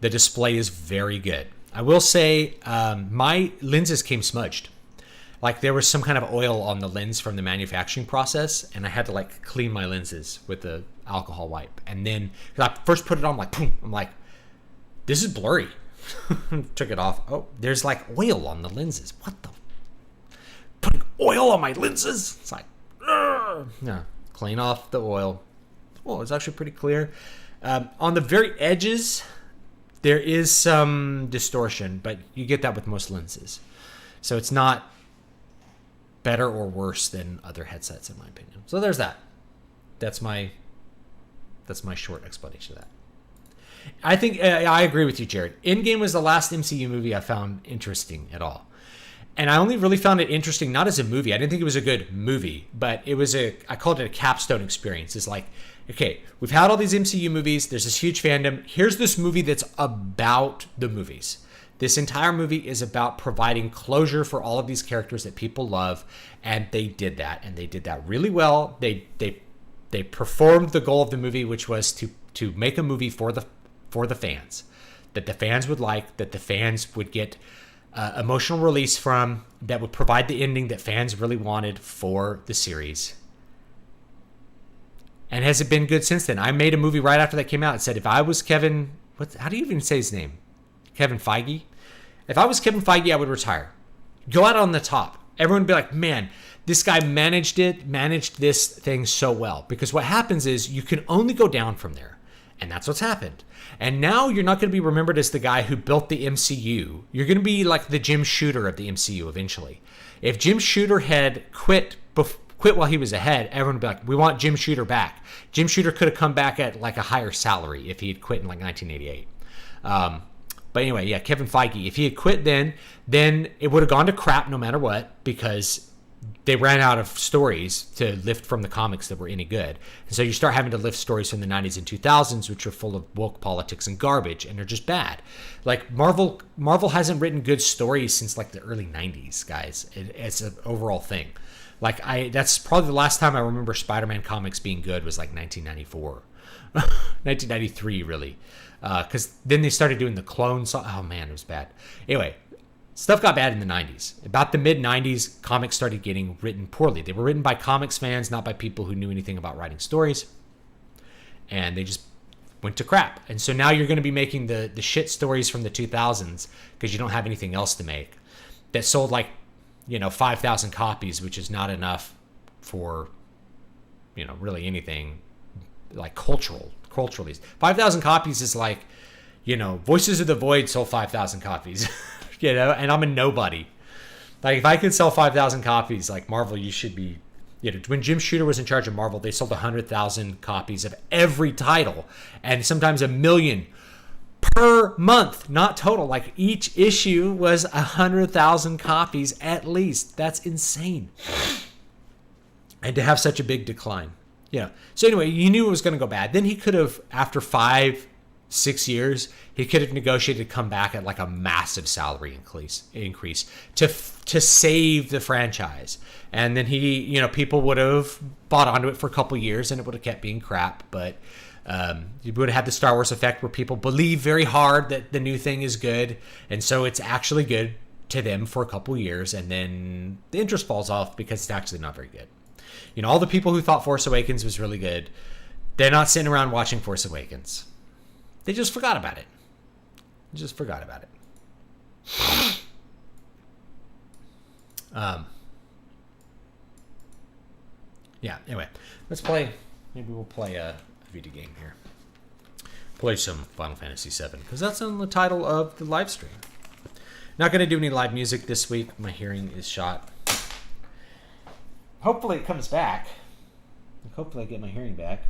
The display is very good. I will say my lenses came smudged. Like there was some kind of oil on the lens from the manufacturing process, and I had to like clean my lenses with the alcohol wipe. And then I first put it on, like, boom, I'm like, this is blurry. Took it off. Oh, there's like oil on the lenses. What the? Putting oil on my lenses? It's like, yeah. Clean off the oil. Oh, it's actually pretty clear. On the very edges, there is some distortion, but you get that with most lenses. So it's not better or worse than other headsets, in my opinion. So there's that. That's my short explanation of that. I think I agree with you, Jared. Endgame was the last MCU movie I found interesting at all. And I only really found it interesting not as a movie. I didn't think it was a good movie, but I called it a capstone experience. It's like, okay, we've had all these MCU movies. There's this huge fandom. Here's this movie that's about the movies. This entire movie is about providing closure for all of these characters that people love, and they did that, and they did that really well. They performed the goal of the movie, which was to make a movie for the fans, that the fans would like, that the fans would get emotional release from, that would provide the ending that fans really wanted for the series. And has it been good since then? I made a movie right after that came out and said, if I was Kevin, how do you even say his name? Kevin Feige? If I was Kevin Feige, I would retire. Go out on the top. Everyone would be like, man, this guy managed this thing so well. Because what happens is you can only go down from there. And that's what's happened. And now you're not going to be remembered as the guy who built the MCU. You're going to be like the Jim Shooter of the MCU eventually. If Jim Shooter had quit while he was ahead, everyone would be like, we want Jim Shooter back. Jim Shooter could have come back at like a higher salary if he had quit in like 1988. But anyway, yeah, Kevin Feige, if he had quit then it would have gone to crap no matter what, because they ran out of stories to lift from the comics that were any good. And so you start having to lift stories from the 90s and 2000s, which are full of woke politics and garbage, and they're just bad. Like Marvel hasn't written good stories since like the early 90s, guys. It's an overall thing. Like that's probably the last time I remember Spider-Man comics being good was like 1994. 1993 really. Because then they started doing the clones. Oh man, it was bad. Anyway, stuff got bad in the 90s. About the mid-90s, comics started getting written poorly. They were written by comics fans, not by people who knew anything about writing stories. And they just went to crap. And so now you're going to be making the shit stories from the 2000s because you don't have anything else to make that sold like, 5,000 copies, which is not enough for, really anything like culturally. 5,000 copies is like, Voices of the Void sold 5,000 copies. And I'm a nobody. Like, if I could sell 5,000 copies, like Marvel, you should be, when Jim Shooter was in charge of Marvel, they sold 100,000 copies of every title, and sometimes 1 million per month, not total. Like, each issue was 100,000 copies at least. That's insane. And to have such a big decline. So anyway, you knew it was going to go bad. Then he could have, after 5-6 years, he could have negotiated to come back at like a massive salary increase to save the franchise. And then he, people would have bought onto it for a couple years and it would have kept being crap. But you would have had the Star Wars effect where people believe very hard that the new thing is good. And so it's actually good to them for a couple years. And then the interest falls off because it's actually not very good. All the people who thought Force Awakens was really good, they're not sitting around watching Force Awakens. They just forgot about it. Yeah, anyway. Let's play. Maybe we'll play a video game here. Play some Final Fantasy VII, because that's on the title of the live stream. Not going to do any live music this week. My hearing is shot. Hopefully it comes back. Hopefully I get my hearing back.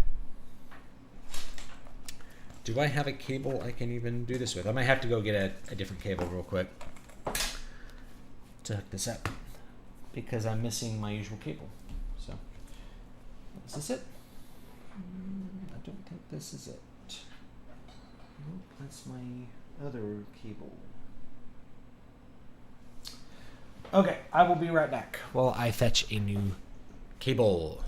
Do I have a cable I can even do this with? I might have to go get a different cable real quick to hook this up, because I'm missing my usual cable. So, is this it? I don't think this is it. Nope, that's my other cable. Okay, I will be right back while I fetch a new cable.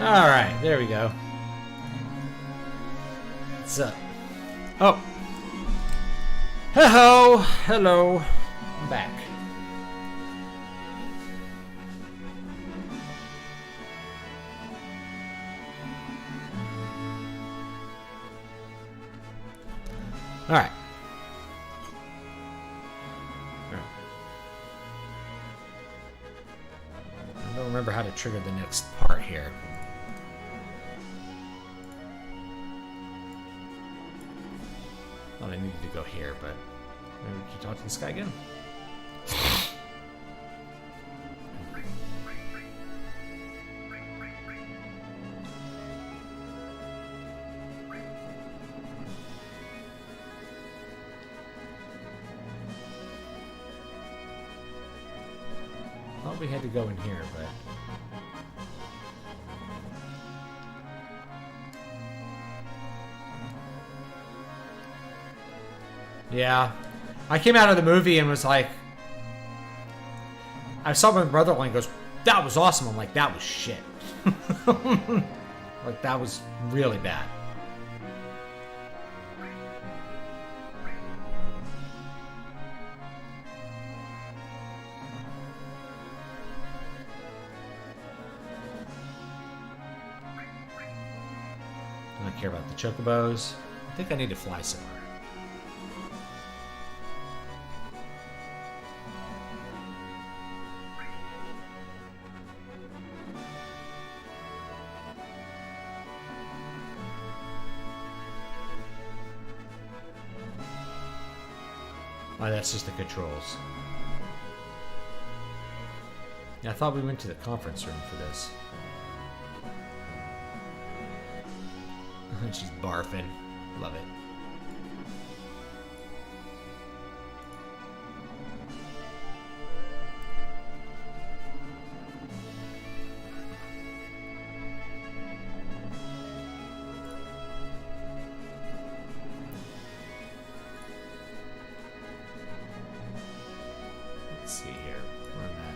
Alright, there we go. What's up? Oh. Hello. Hello. I'm back. Alright. I don't remember how to trigger the next part here. Thought I needed to go here, but maybe we can talk to this guy again. Thought we had to go in here, but yeah. I came out of the movie and was like, I saw my brother-in-law and goes, that was awesome. I'm like, that was shit. Like, that was really bad. I don't care about the chocobos. I think I need to fly somewhere. Oh, that's just the controls. Yeah, I thought we went to the conference room for this. She's barfing. Love it. Let's see here. Where am I at?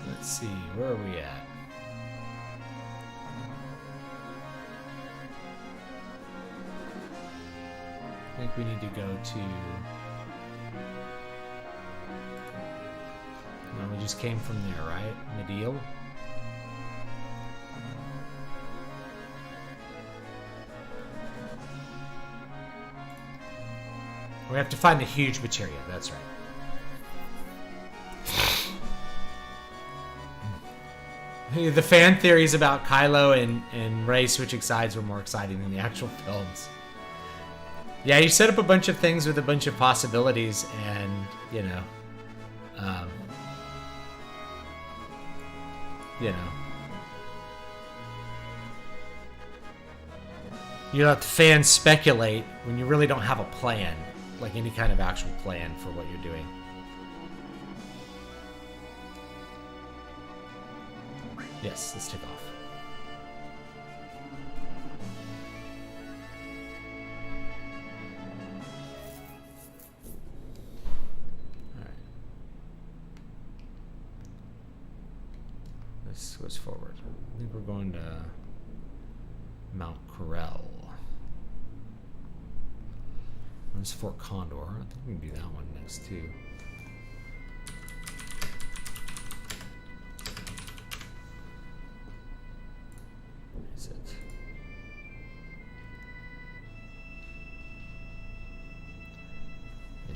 Let's see, where are we at? I think we need to go to... No, we just came from there, right? Medial? We have to find the huge materia, that's right. The fan theories about Kylo and Rey switching sides were more exciting than the actual films. Yeah, you set up a bunch of things with a bunch of possibilities, and, you know, you let the fans speculate when you really don't have a plan, like any kind of actual plan for what you're doing. Yes, let's take off. Alright. This goes forward. I think we're going to Mount Corel. There's Fort Condor. I think we can do that one next too.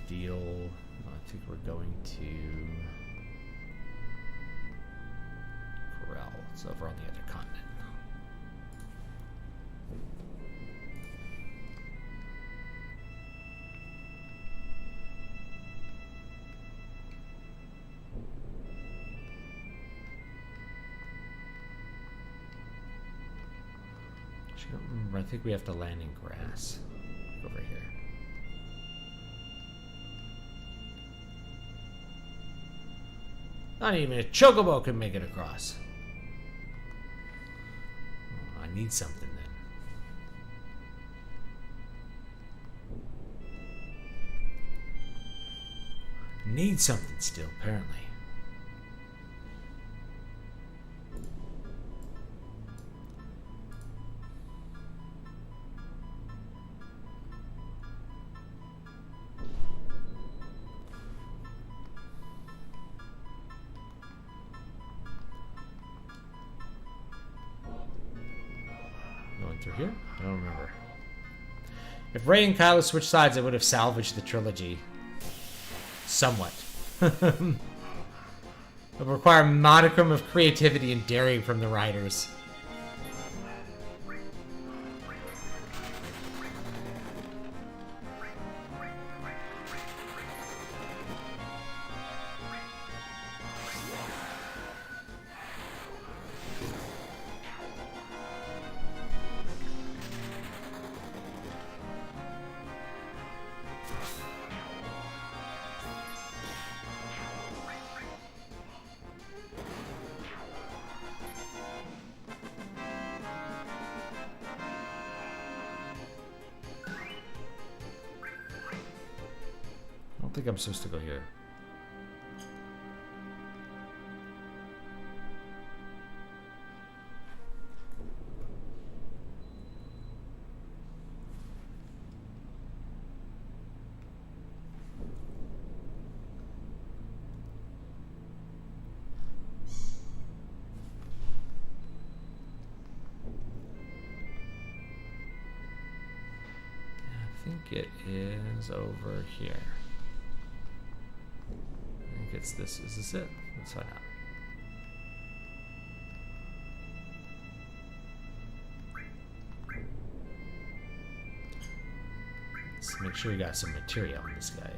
Deal. I think we're going to Corel. It's over on the other continent. I don't remember. I think we have to land in grass over here. Not even a chocobo can make it across. Oh, I need something then. Need something still, apparently. Going through here? I don't remember. If Ray and Kylo switched sides, it would have salvaged the trilogy. Somewhat. It would require a modicum of creativity and daring from the writers. I think I'm supposed to go here. I think it is over here. I think it's this. Is this it? Let's find out. Let's make sure we got some material on this guy.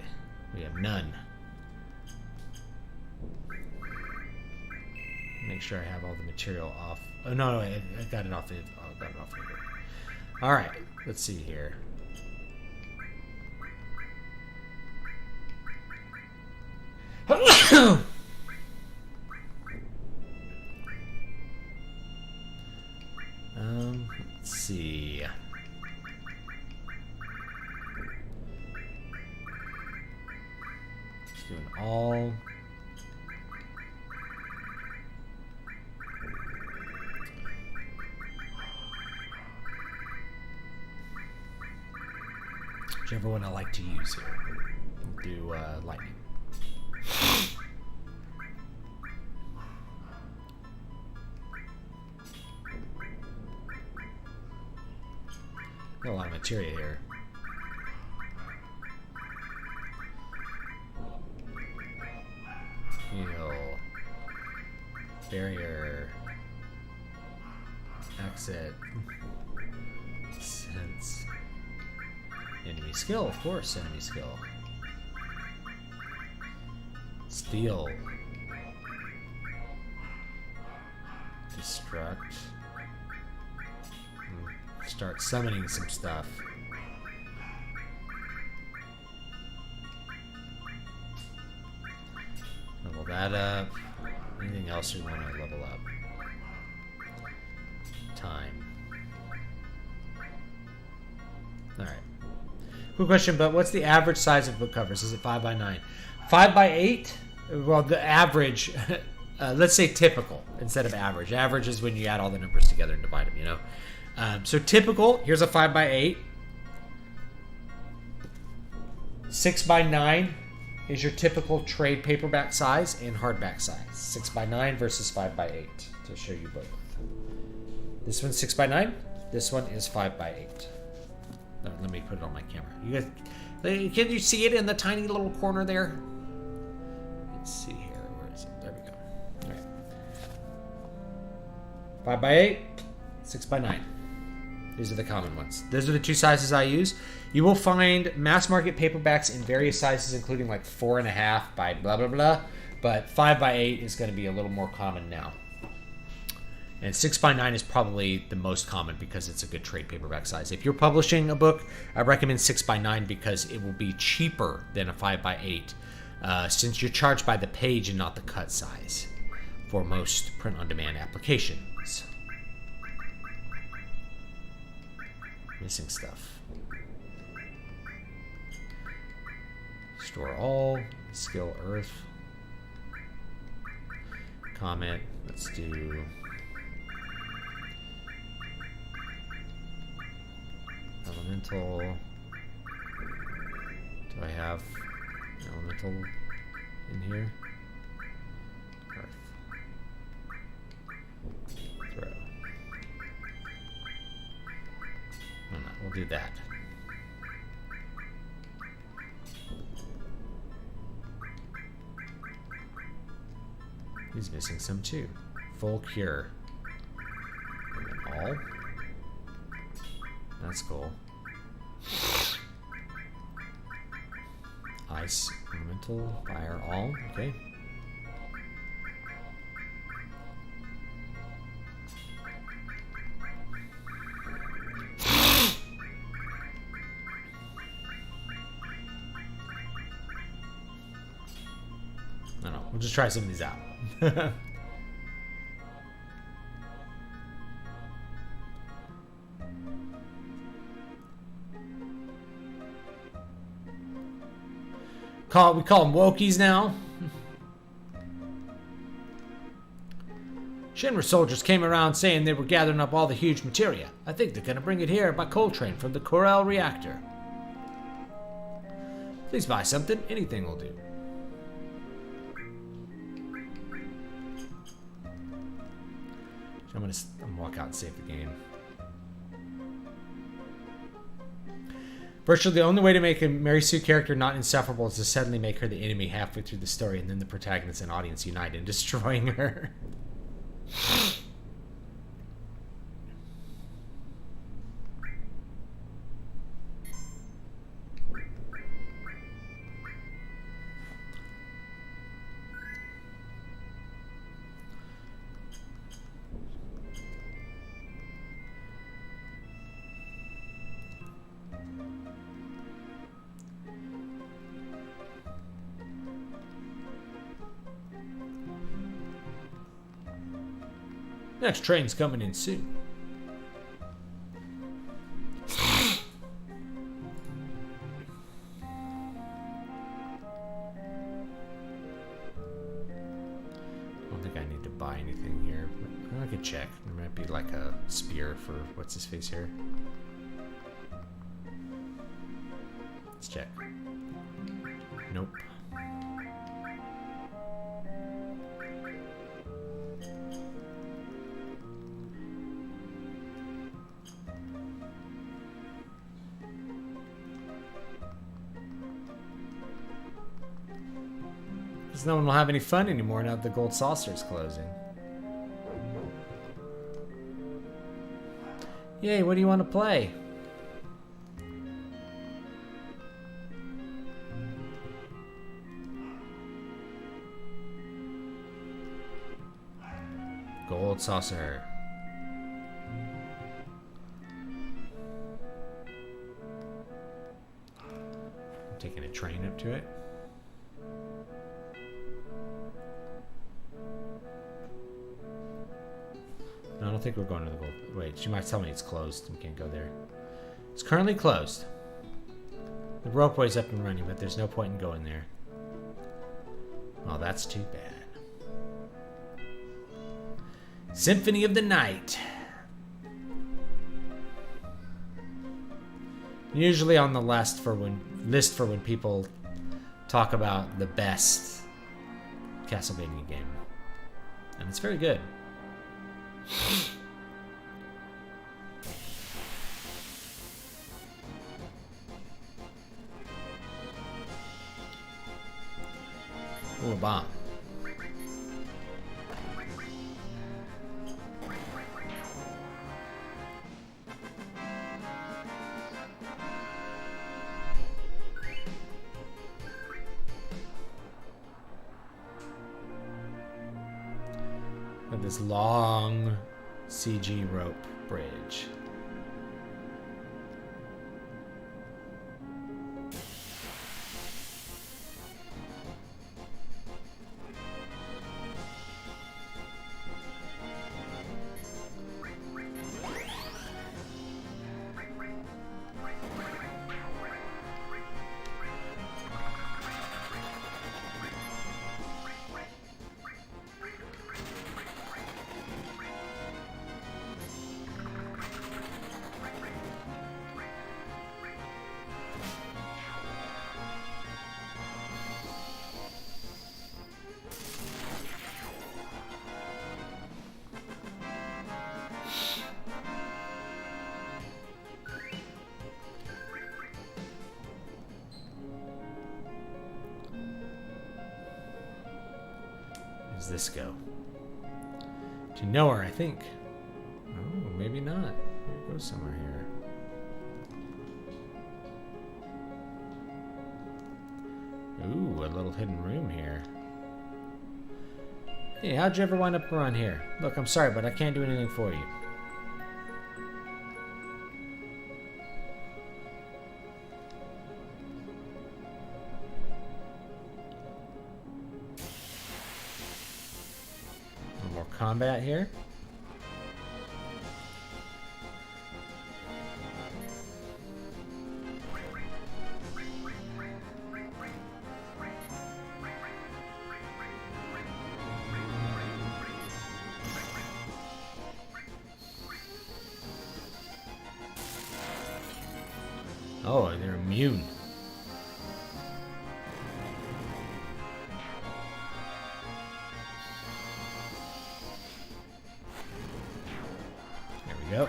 We have none. Make sure I have all the material off. Oh no, I got it off. I got it off here. All right, let's see here. Let's see. Just doing all. Whichever one I like to use here. We'll do lightning. Got a lot of materia here. Heal. Barrier. Exit. Sense. Enemy skill, of course, enemy skill. Steal. Destruct. Start summoning some stuff. Level that up. Anything else we want to level up? Time. Alright. Quick question, but what's the average size of book covers? Is it 5x9? 5x8? Well, the average, let's say typical instead of average. Average is when you add all the numbers together and divide them, you know? So typical, here's a 5x8. 6x9 is your typical trade paperback size and hardback size. 6x9 versus 5x8 to show you both. This one's 6x9. This one is 5x8. Let me put it on my camera. You guys, can you see it in the tiny little corner there? Let's see here. Where is it? There we go. All right. 5x8, 6x9. These are the common ones. Those are the two sizes I use. You will find mass market paperbacks in various sizes, including like 4.5 by blah, blah, blah. But 5x8 is going to be a little more common now. And 6x9 is probably the most common because it's a good trade paperback size. If you're publishing a book, I recommend 6x9 because it will be cheaper than a 5x8 since you're charged by the page and not the cut size for most print-on-demand applications. Missing stuff. Restore all. Skill Earth. Comet. Let's do... Elemental. Do I have an elemental in here? Earth. Throw. No, we'll do that. He's missing some too. Full cure. And all. That's cool. Ice, elemental, fire, all. Okay. I don't know. We'll just try some of these out. We call them Wokies now. Shinra soldiers came around saying they were gathering up all the huge materia. I think they're gonna bring it here by coal train from the Corel reactor. Please buy something. Anything will do. I'm gonna walk out and save the game. Virtually the only way to make a Mary Sue character not insufferable is to suddenly make her the enemy halfway through the story, and then the protagonist and audience unite in destroying her. Next train's coming in soon. I don't think I need to buy anything here, but I could check. There might be like a spear for what's his face here. Let's check. Nope. Because no one will have any fun anymore now that the gold saucer is closing. Yay, what do you want to play? Gold saucer. I'm taking a train up to it. No, I don't think we're going to the gold. Wait, she might tell me it's closed. We can't go there. It's currently closed. The ropeway's up and running, but there's no point in going there. Oh, that's too bad. Symphony of the Night. Usually on the list for when people talk about the best Castlevania game, and it's very good. Ooh, a bomb. Got this long CG rope bridge. does this go? To nowhere, I think. Oh, maybe not. It goes somewhere here. Ooh, a little hidden room here. Hey, how'd you ever wind up around here? Look, I'm sorry, but I can't do anything for you. More combat here. Oh, they're immune. There we go.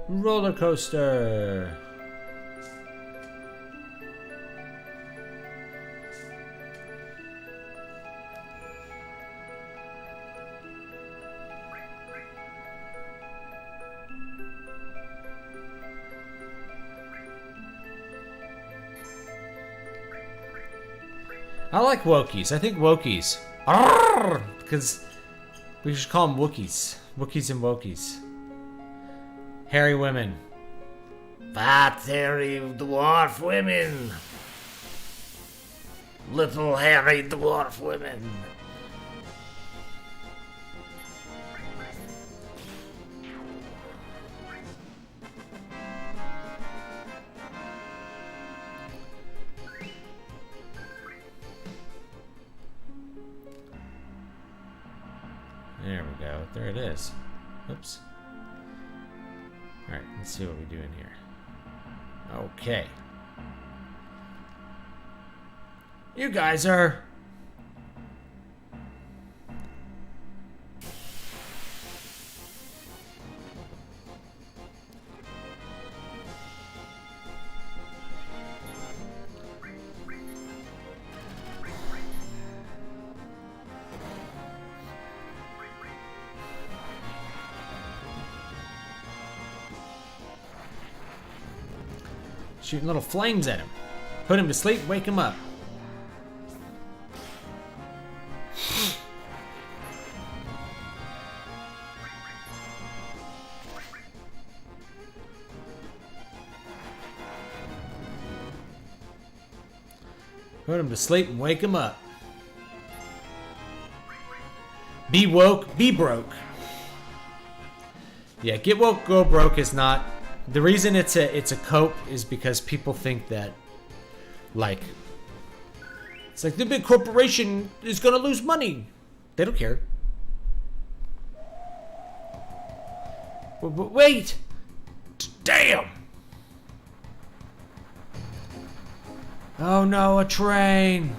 Roller coaster. I like Wokies. I think Wokies. Because we should call them Wookiees. Wookiees and Wokies. Hairy women. Fat, hairy dwarf women. Little hairy dwarf women. There we go. There it is. Oops. Alright, let's see what we do in here. Okay. You guys are... shooting little flames at him. Put him to sleep, wake him up. Put him to sleep and wake him up. Be woke, be broke. Yeah, get woke, go broke is not... The reason it's a cope is because people think that, like, it's like the big corporation is gonna lose money. They don't care. But wait! Damn! Oh no, a train!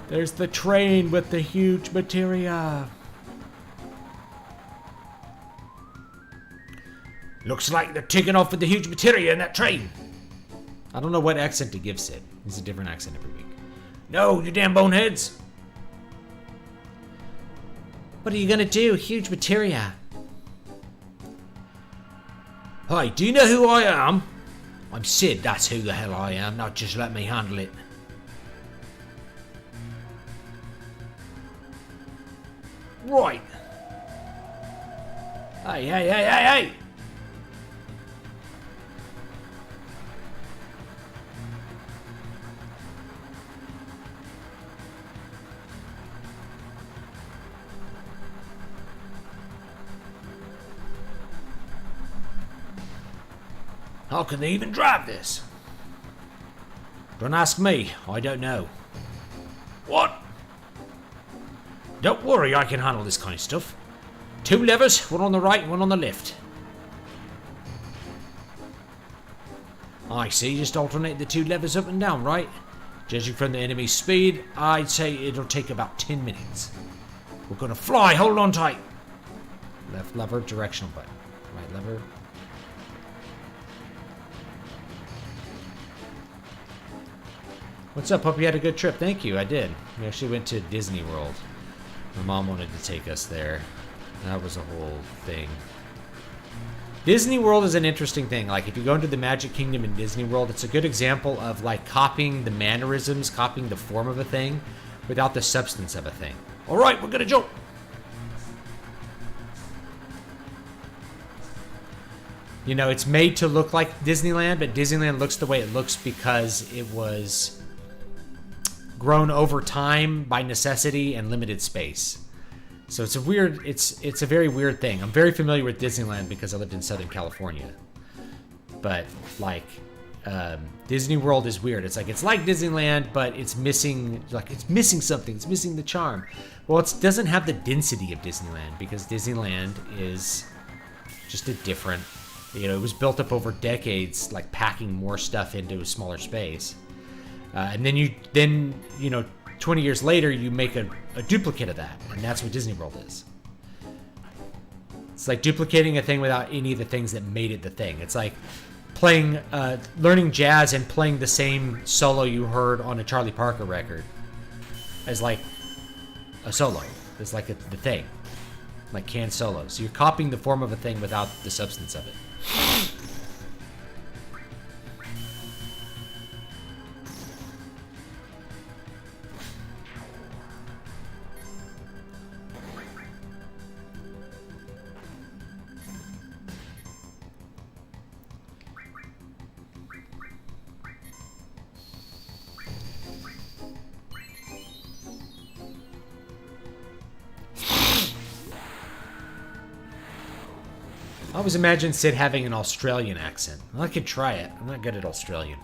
There's the train with the huge materia. Looks like they're taking off with the huge materia in that train. I don't know what accent he gives it. It's a different accent every week. No, you damn boneheads. What are you gonna do? Huge materia. Hey, do you know who I am? I'm Sid, that's who the hell I am. Now just let me handle it. Right. Hey, hey, hey, hey, hey! How can they even drive this? Don't ask me, I don't know. What? Don't worry, I can handle this kind of stuff. 2 levers, one on the right and one on the left. I see, just alternate the 2 levers up and down, right? Judging from the enemy's speed, I'd say it'll take about 10 minutes. We're gonna fly, hold on tight. Left lever, directional button. Right lever. What's up? Hope you had a good trip. Thank you, I did. We actually went to Disney World. My mom wanted to take us there. That was a whole thing. Disney World is an interesting thing. Like, if you go into the Magic Kingdom in Disney World, it's a good example of, like, copying the mannerisms, copying the form of a thing, without the substance of a thing. All right, we're gonna jump. You know, it's made to look like Disneyland, but Disneyland looks the way it looks because it was grown over time by necessity and limited space. So it's a weird, it's a very weird thing. I'm very familiar with Disneyland because I lived in Southern California. But like, Disney World is weird. It's like Disneyland, but it's missing, it's missing something. It's missing the charm. Well, it doesn't have the density of Disneyland because Disneyland is just a different, you know, it was built up over decades, like packing more stuff into a smaller space. And then you know, 20 years later, you make a duplicate of that, and that's what Disney World is. It's like duplicating a thing without any of the things that made it the thing. It's like playing, learning jazz and playing the same solo you heard on a Charlie Parker record as like a solo. It's like the thing, like canned solos. So you're copying the form of a thing without the substance of it. I always imagine Sid having an Australian accent. Well, I could try it. I'm not good at Australian.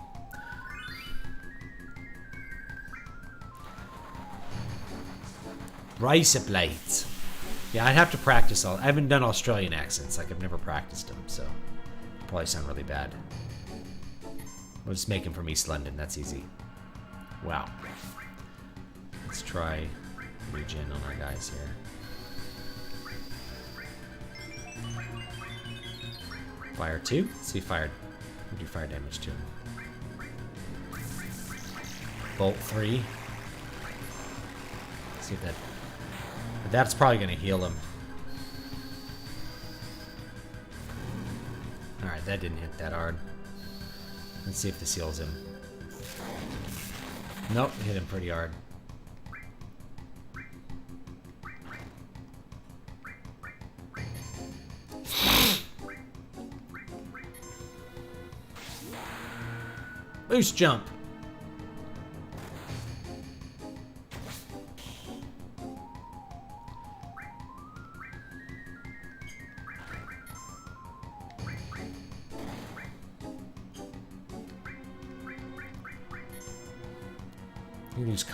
Razor blades. Yeah, I'd have to practice all. I haven't done Australian accents. Like, I've never practiced them, so probably sound really bad. We'll just make them from East London. That's easy. Wow. Let's try regen on our guys here. Fire 2? Let's see fire. We'll do fire damage to him. Bolt 3. Let's see if that... That's probably going to heal him. Alright, that didn't hit that hard. Let's see if this heals him. Nope, hit him pretty hard. Boost jump.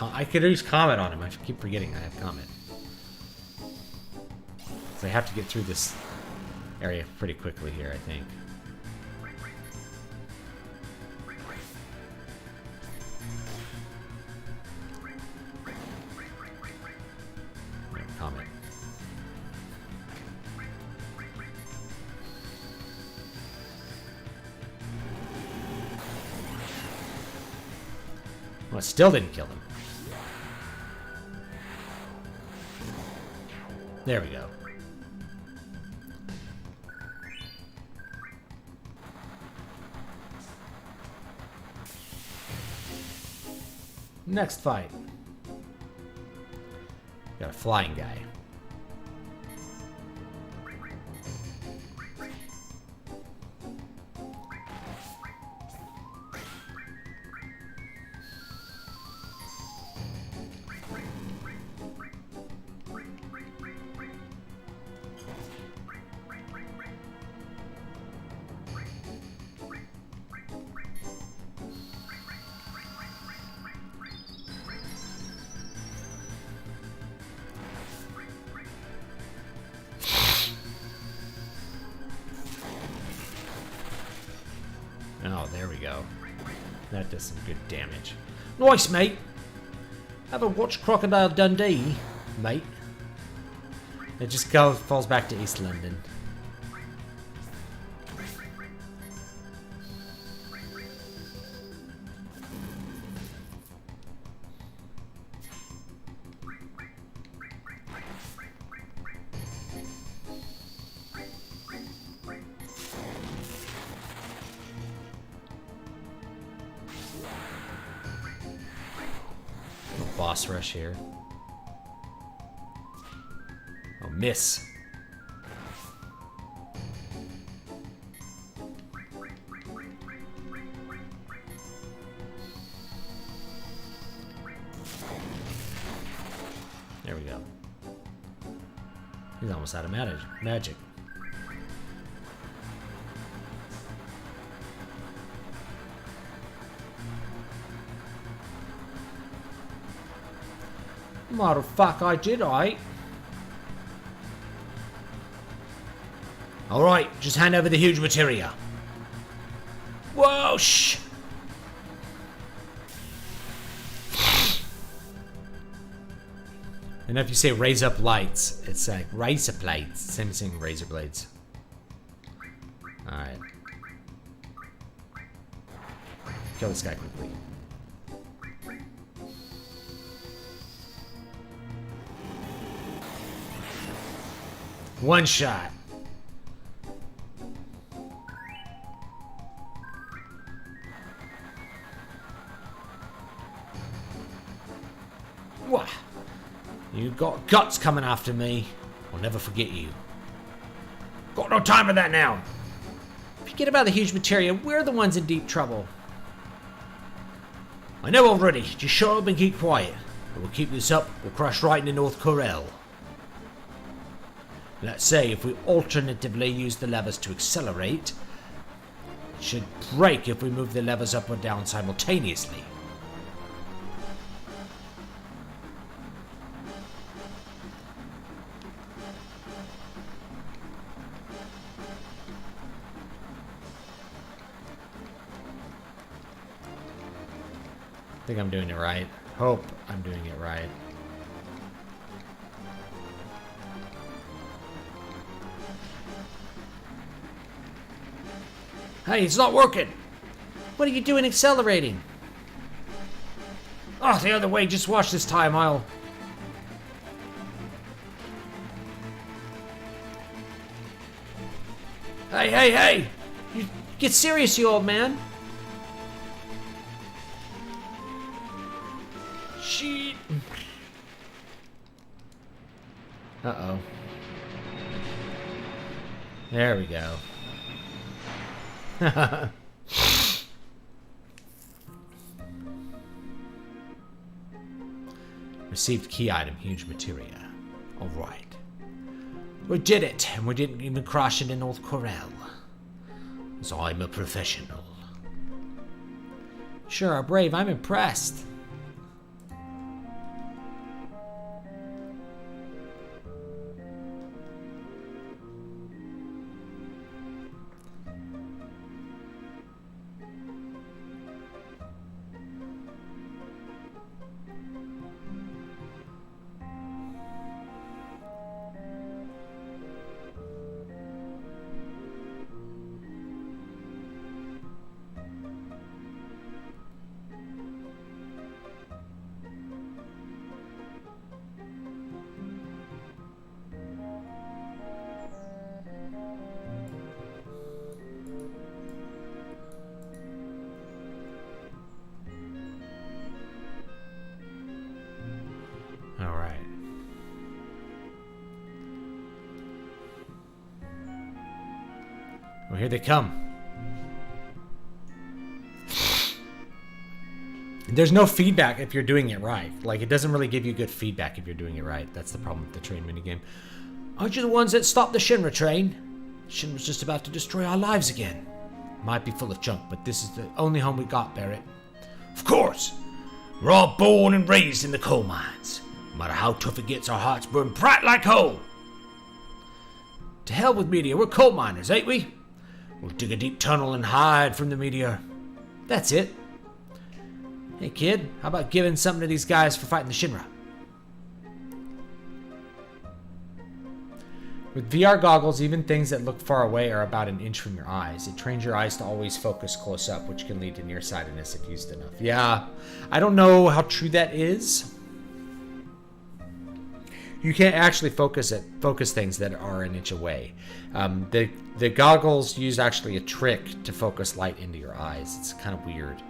I could use Comet on him. I keep forgetting I have Comet. So I have to get through this area pretty quickly here, I think. Comet. Well, it still didn't kill him. There we go. Next fight. Got a flying guy. Oh, there we go. That does some good damage. Nice, mate. Haven't watched Crocodile Dundee, mate. It just falls back to East London. Boss rush here. Oh, miss. There we go. He's almost out of magic. Motherfucker, I did, right? Alright, just hand over the huge materia. Whoa, shh! And if you say raise up lights, it's like razor blades. Same as saying razor blades. Alright. Kill this guy quickly. One shot. What? You got guts coming after me. I'll never forget you. Got no time for that now. Forget about the huge materia. We're the ones in deep trouble. I know already. Just shut up and keep quiet. If we'll keep this up, we'll crash right into North Corel. Let's say if we alternatively use the levers to accelerate, it should break if we move the levers up or down simultaneously. I think I'm doing it right. Hope I'm doing it right. Hey, it's not working. What are you doing accelerating? Oh, the other way. Just watch this time. I'll... Hey! You get serious, you old man. Shit. Uh-oh. There we go. Received key item, huge materia. Alright. We did it, and we didn't even crash into North Corel. So I'm a professional. Sure, brave, I'm impressed. Oh, here they come. There's no feedback if you're doing it right. Like, it doesn't really give you good feedback if you're doing it right. That's the problem with the train minigame. Aren't you the ones that stopped the Shinra train? Shinra's just about to destroy our lives again. Might be full of junk, but this is the only home we got, Barrett. Of course. We're all born and raised in the coal mines. No matter how tough it gets, our hearts burn bright like coal. To hell with meteor. We're coal miners, ain't we? We'll dig a deep tunnel and hide from the meteor. That's it. Hey, kid, how about giving something to these guys for fighting the Shinra? With VR goggles, even things that look far away are about an inch from your eyes. It trains your eyes to always focus close up, which can lead to nearsightedness if used enough. Yeah, I don't know how true that is. You can't actually focus things that are an inch away. The goggles use actually a trick to focus light into your eyes. It's kind of weird.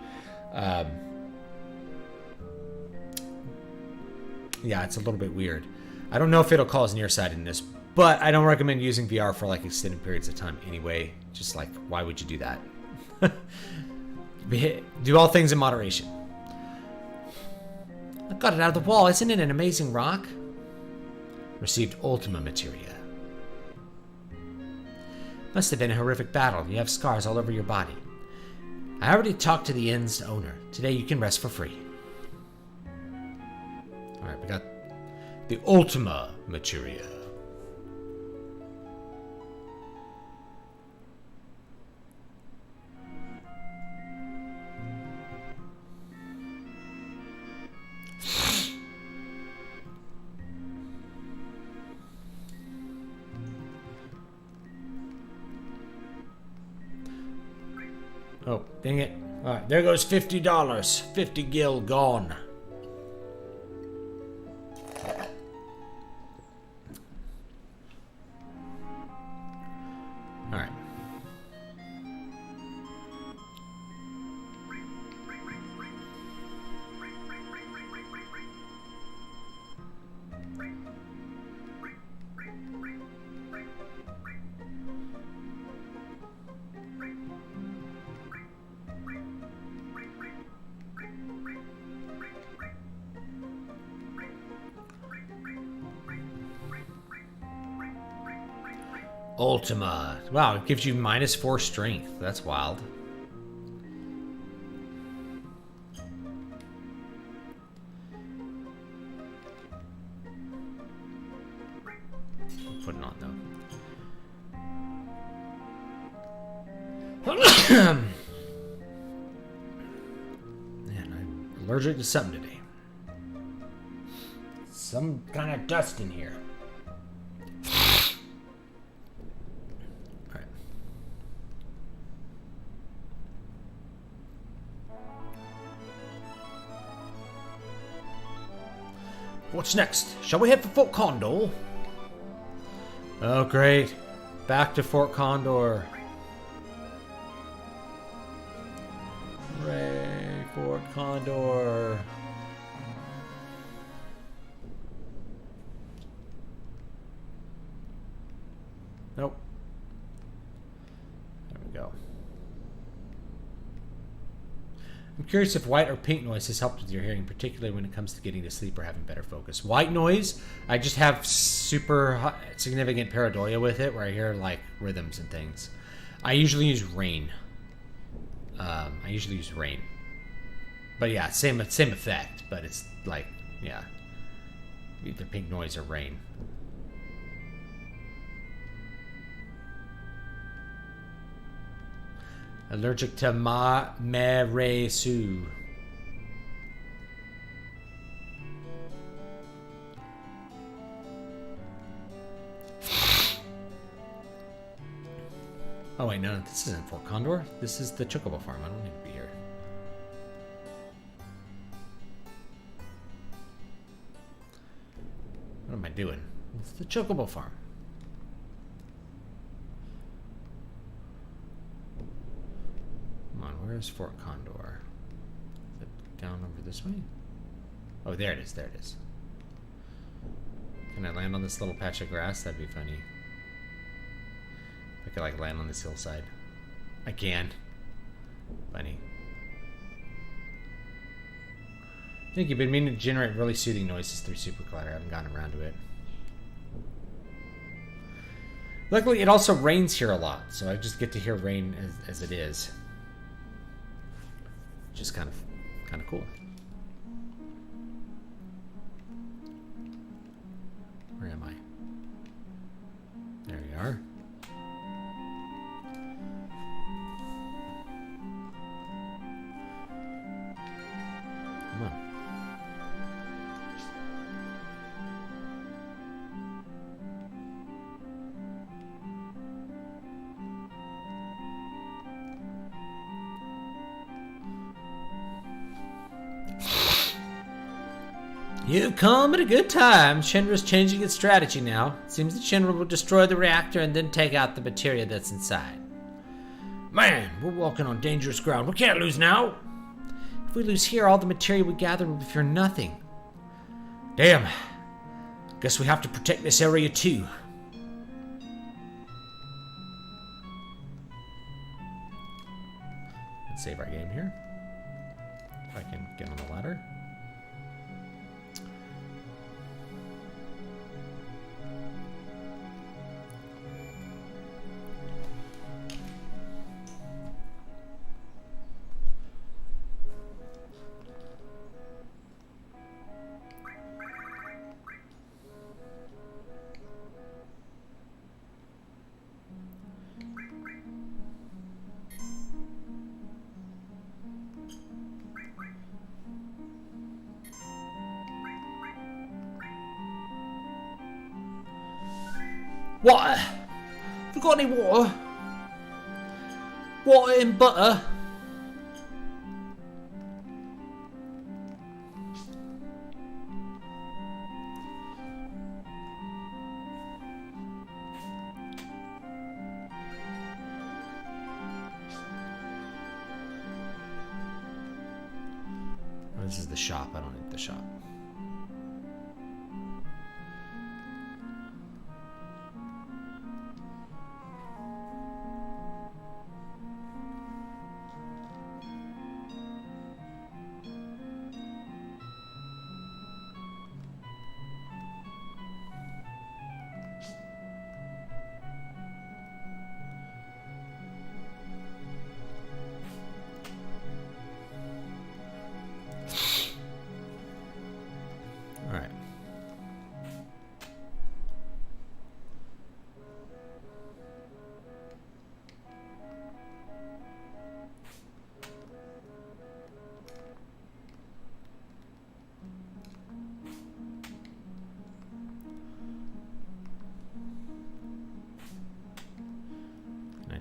Yeah, it's a little bit weird. I don't know if it'll cause nearsightedness, but I don't recommend using VR for like extended periods of time anyway. Just like, why would you do that? Do all things in moderation. I got it out of the wall. Isn't it an amazing rock? Received Ultima Materia. Must have been a horrific battle. You have scars all over your body. I already talked to the inn's owner. Today you can rest for free. Alright, we got the Ultima Materia. Oh, dang it. Alright, there goes $50. 50 gil gone. Alright. Ultima. Wow, it gives you -4 strength. That's wild. Put it on though. Man, I'm allergic to something today. Some kind of dust in here. What's next? Shall we head for Fort Condor? Oh, great. Back to Fort Condor. Hooray, Fort Condor. Nope. There we go. I'm curious if white or pink noise has helped with your hearing, particularly when it comes to getting to sleep or having better focus. White noise, I just have super significant pareidolia with it, where I hear like rhythms and things. I usually use rain. But yeah, same effect, but it's like, yeah, either pink noise or rain. Allergic to meresu. Oh wait, no, this isn't Fort Condor. This is the Chocobo Farm. I don't need to be here. What am I doing? It's the Chocobo Farm. Where's Fort Condor? Is it down over this way? Oh, there it is. There it is. Can I land on this little patch of grass? That'd be funny. If I could like land on this hillside. I can. Funny. I think you've been meaning to generate really soothing noises through Super Collider. I haven't gotten around to it. Luckily, it also rains here a lot, so I just get to hear rain as it is. Which is kind of cool. Where am I? There we are. Come on. You've come at a good time. Shinra's changing its strategy now. It seems that Shinra will destroy the reactor and then take out the materia that's inside. Man, we're walking on dangerous ground. We can't lose now. If we lose here, all the materia we gather will be for nothing. Damn. Guess we have to protect this area too. Let's save our game here. If I can get on the ladder. Water? Have you got any water? Water and butter? Oh, this is the shop. I don't need the shop.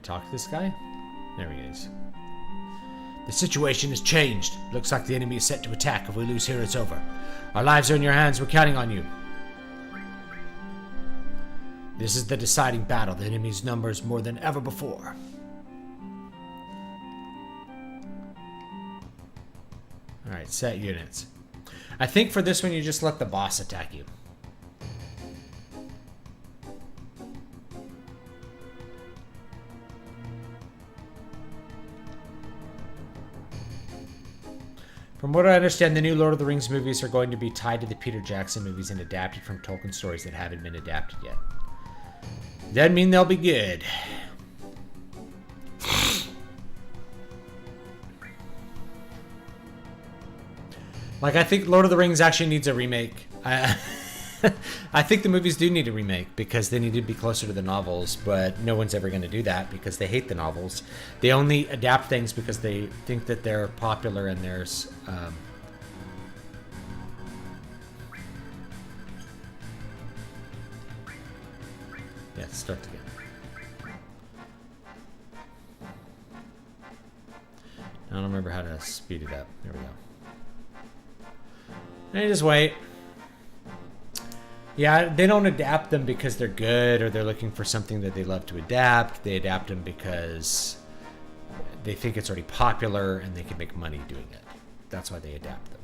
Talk to this guy? There he is. The situation has changed. Looks like the enemy is set to attack. If we lose here, it's over. Our lives are in your hands. We're counting on you. This is the deciding battle. The enemy's numbers more than ever before. Alright, set units. I think for this one, you just let the boss attack you. From what I understand, the new Lord of the Rings movies are going to be tied to the Peter Jackson movies and adapted from Tolkien stories that haven't been adapted yet. Doesn't mean they'll be good. Like, I think Lord of the Rings actually needs a remake. I think the movies do need a remake because they need to be closer to the novels, but no one's ever going to do that because they hate the novels. They only adapt things because they think that they're popular and there's... Yeah, start again. I don't remember how to speed it up. There we go. And just wait. Yeah, they don't adapt them because they're good or they're looking for something that they love to adapt. They adapt them because they think it's already popular and they can make money doing it. That's why they adapt them.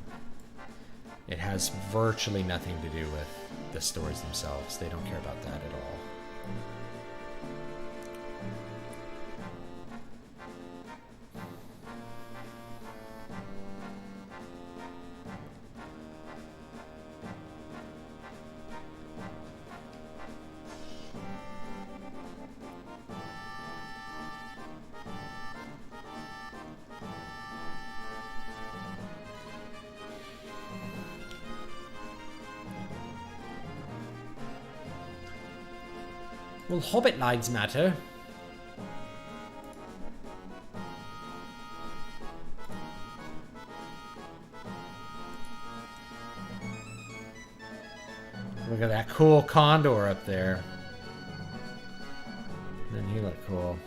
It has virtually nothing to do with the stories themselves. They don't care about that at all. Well, hobbit lives matter. Look at that cool condor up there. Doesn't he look cool?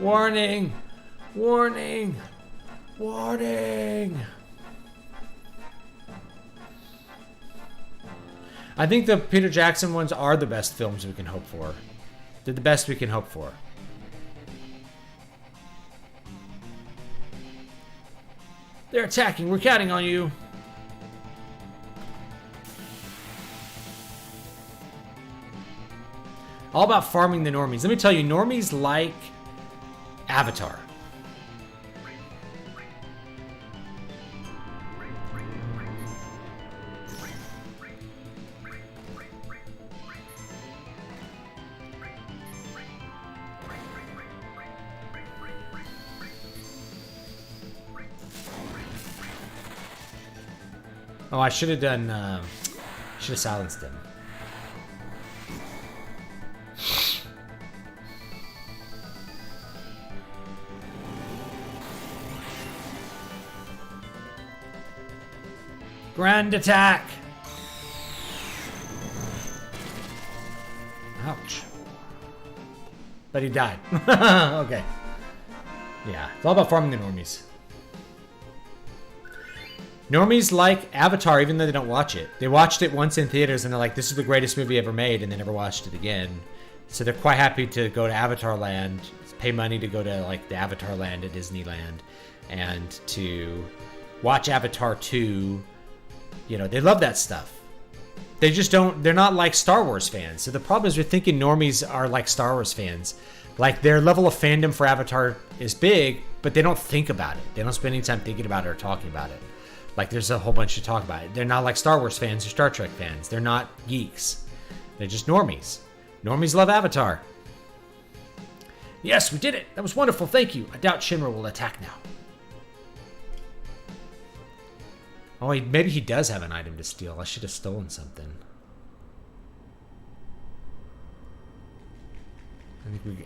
Warning! Warning! Warning! I think the Peter Jackson ones are the best films we can hope for. They're the best we can hope for. They're attacking. We're counting on you. All about farming the normies. Let me tell you, normies like Avatar. Oh, I should have done, should have silenced him. Grand attack! Ouch. But he died. Okay. Yeah, it's all about farming the normies. Normies like Avatar, even though they don't watch it. They watched it once in theaters and they're like, this is the greatest movie ever made, and they never watched it again. So they're quite happy to go to Avatar Land, pay money to go to like the Avatar Land at Disneyland, and to watch Avatar 2. You know, they love that stuff. They just don't, they're not like Star Wars fans. So the problem is we're thinking normies are like Star Wars fans. Like their level of fandom for Avatar is big, but they don't think about it. They don't spend any time thinking about it or talking about it. Like there's a whole bunch to talk about it. They're not like Star Wars fans or Star Trek fans. They're not geeks. They're just normies. Normies love Avatar. Yes, we did it. That was wonderful. Thank you. I doubt Shinra will attack now. Oh, maybe he does have an item to steal. I should have stolen something.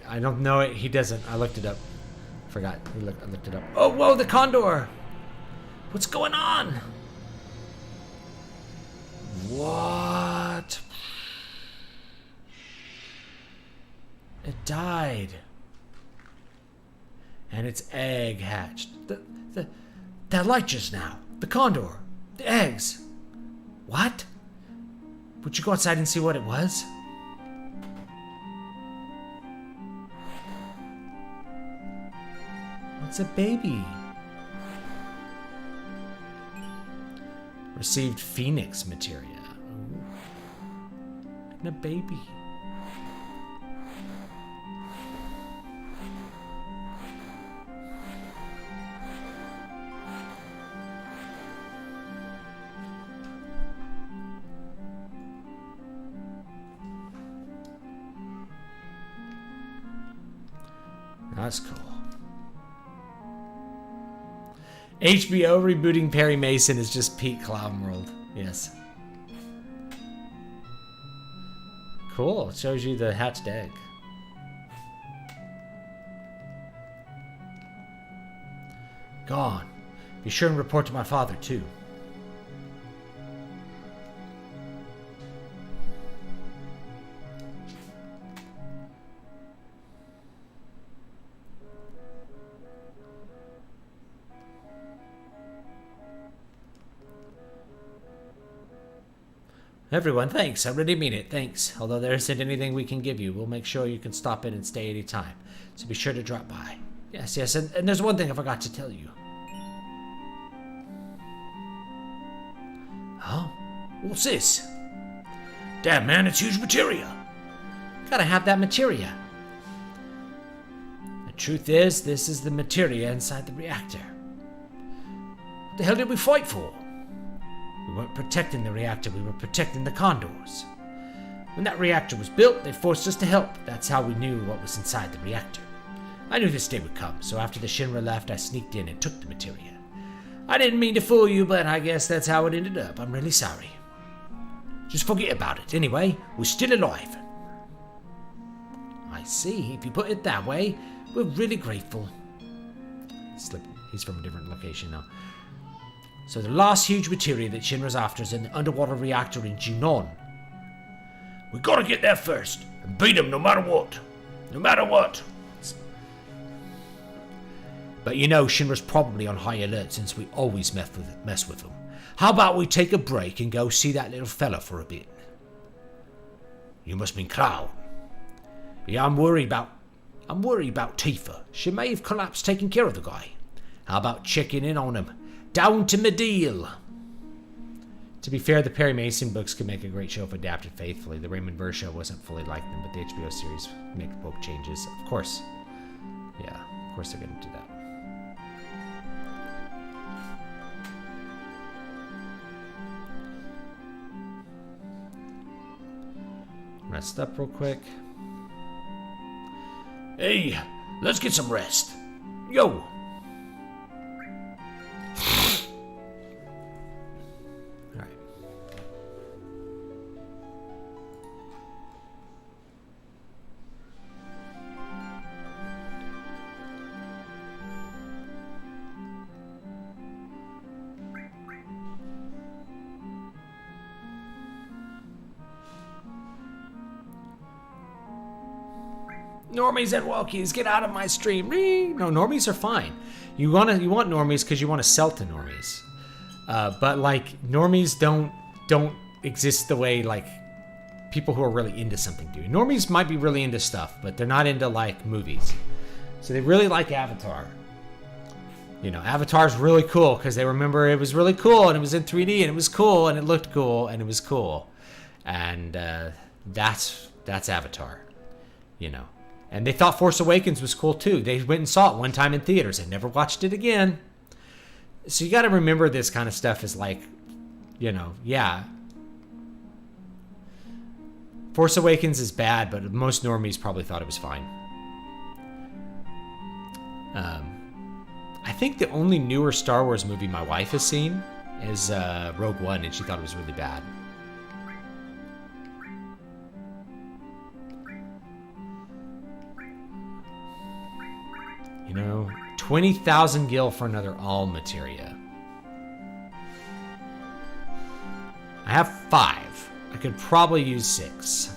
I don't know it. He doesn't. I looked it up. Forgot. I looked it up. Oh, whoa, the condor. What's going on? What? It died. And its egg hatched. That light just now. The condor. The eggs. What? Would you go outside and see what it was? It's a baby. Received Phoenix materia. Ooh. And a baby. That's cool. HBO rebooting Perry Mason is just peak Clown World. Yes. Cool. It shows you the hatched egg. Gone. Be sure and report to my father, too. Everyone, thanks. I really mean it. Thanks. Although there isn't anything we can give you, we'll make sure you can stop in and stay any time. So be sure to drop by. Yes. And there's one thing I forgot to tell you. Huh? What's this? Damn, man, it's huge materia. Gotta have that materia. The truth is, this is the materia inside the reactor. What the hell did we fight for? We weren't protecting the reactor, we were protecting the condors. When that reactor was built, they forced us to help. That's how we knew what was inside the reactor. I knew this day would come, so after the Shinra left, I sneaked in and took the materia. I didn't mean to fool you, but I guess that's how it ended up. I'm really sorry. Just forget about it. Anyway, we're still alive. I see. If you put it that way, we're really grateful. He's from a different location now. So the last huge materia that Shinra's after is in the underwater reactor in Junon. We gotta get there first and beat them no matter what. No matter what. But you know, Shinra's probably on high alert since we always mess with them. How about we take a break and go see that little fella for a bit? You must mean Cloud. Yeah, I'm worried about Tifa. She may have collapsed taking care of the guy. How about checking in on him? Down to Medeal. To be fair, the Perry Mason books could make a great show if adapted faithfully. The Raymond Burr show wasn't fully like them, but the HBO series make book changes. Of course. Yeah, of course they're going to do that. Rest up real quick. Hey, let's get some rest. Yo! Alright. Normies and walkies, get out of my stream. No, normies are fine. You want normies because you want to sell to normies. But like normies don't exist the way like people who are really into something do. Normies might be really into stuff, but they're not into like movies. So they really like Avatar. You know, Avatar's really cool because they remember it was really cool and it was in 3D and it was cool and it looked cool and it was cool. And that's Avatar. You know. And they thought Force Awakens was cool too. They went and saw it one time in theaters and never watched it again. So you got to remember this kind of stuff is like, you know, yeah. Force Awakens is bad, but most normies probably thought it was fine. I think the only newer Star Wars movie my wife has seen is Rogue One, and she thought it was really bad. You know, 20,000 gil for another all materia. I have 5. I could probably use 6.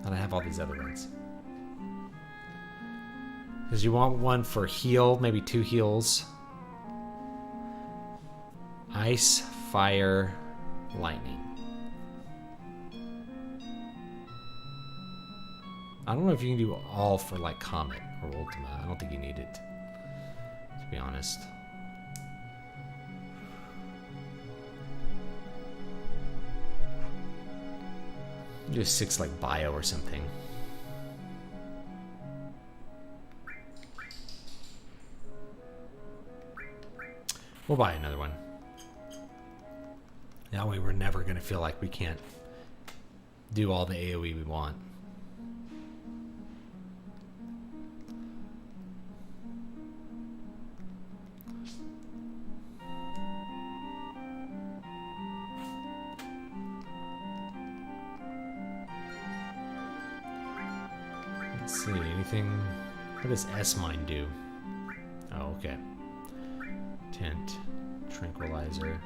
And I have all these other ones. Because you want one for heal, maybe 2 heals. Ice, fire, lightning. I don't know if you can do all for like Comet or Ultima. I don't think you need it, to be honest. Do 6 like Bio or something. We'll buy another one. That way we're never going to feel like we can't do all the AoE we want. Let's see, anything... What does S-Mine do? Oh, okay. Tent, tranquilizer.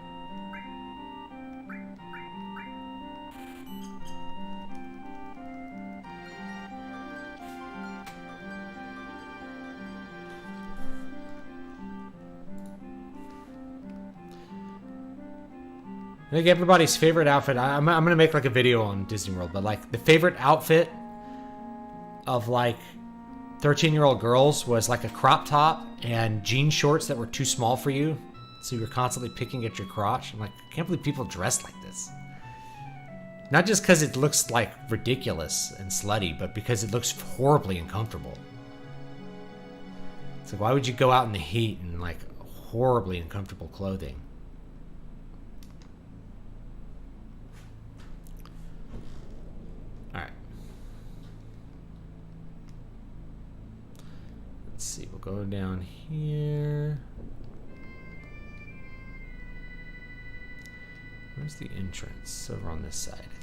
I think everybody's favorite outfit, I'm gonna make like a video on Disney World, but like the favorite outfit of like 13-year-old girls was like a crop top and jean shorts that were too small for you. So you were constantly picking at your crotch. I'm like, I can't believe people dress like this. Not just because it looks like ridiculous and slutty, but because it looks horribly uncomfortable. It's like, why would you go out in the heat in like horribly uncomfortable clothing? Alright. Let's see, we'll go down here. Where's the entrance? Over on this side, I think.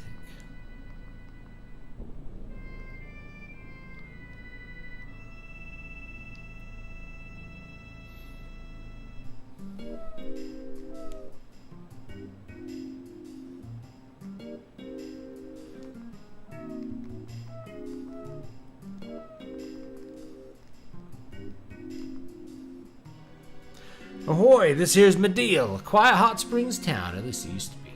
Ahoy, this here's Medeal, a quiet hot springs town, at least it used to be.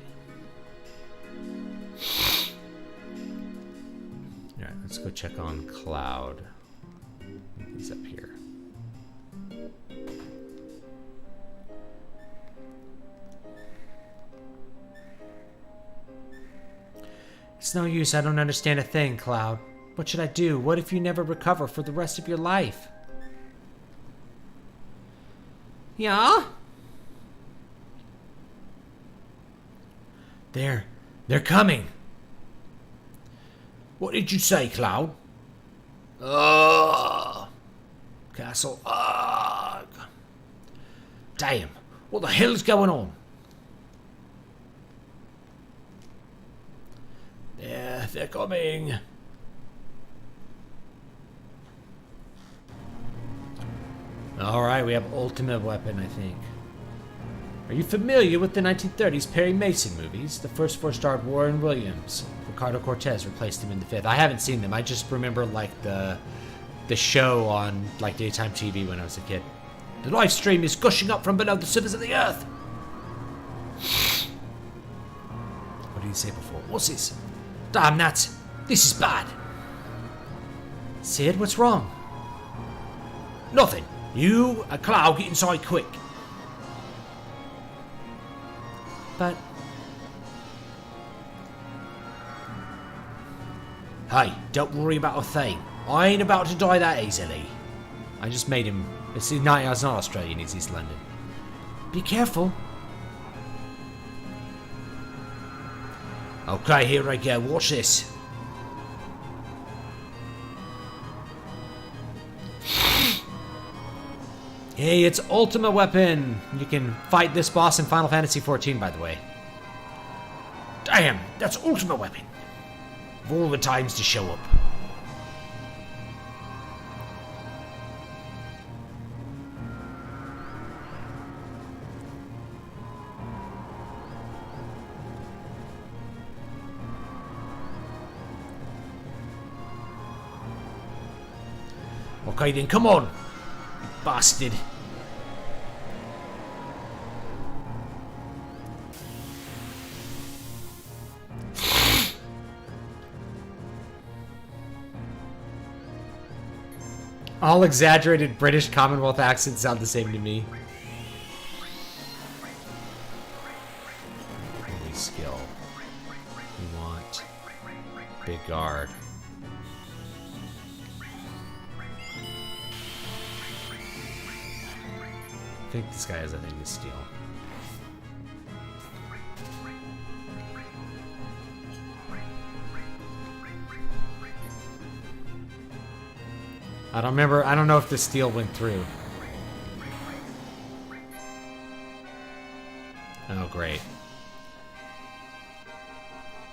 Alright, let's go check on Cloud. He's up here. It's no use, I don't understand a thing, Cloud. What should I do? What if you never recover for the rest of your life? Yeah? They're coming. What did you say, Cloud? Castle. Ugh. Damn. What the hell's going on? They're coming. Alright, we have ultimate weapon, I think. Are you familiar with the 1930s Perry Mason movies? The first four starred Warren Williams. Ricardo Cortez replaced him in the fifth. I haven't seen them. I just remember like the show on like daytime TV when I was a kid. The live stream is gushing up from below the surface of the earth. What did he say before? What's this? Damn nuts. This is bad. Sid, what's wrong? Nothing. You and Cloud, get inside quick. But... Hey, don't worry about a thing. I ain't about to die that easily. I just made him... It's not Australian, it's East London. Be careful. Okay, here I go. Watch this. Hey, it's ultimate weapon. You can fight this boss in Final Fantasy XIV, by the way. Damn, that's ultimate weapon. Of all the times to show up. Okay then, come on, bastard. All exaggerated British Commonwealth accents sound the same to me. Holy skill. We want big guard. I think this guy has a thing to steal. I don't remember. I don't know if the steal went through. Oh, great.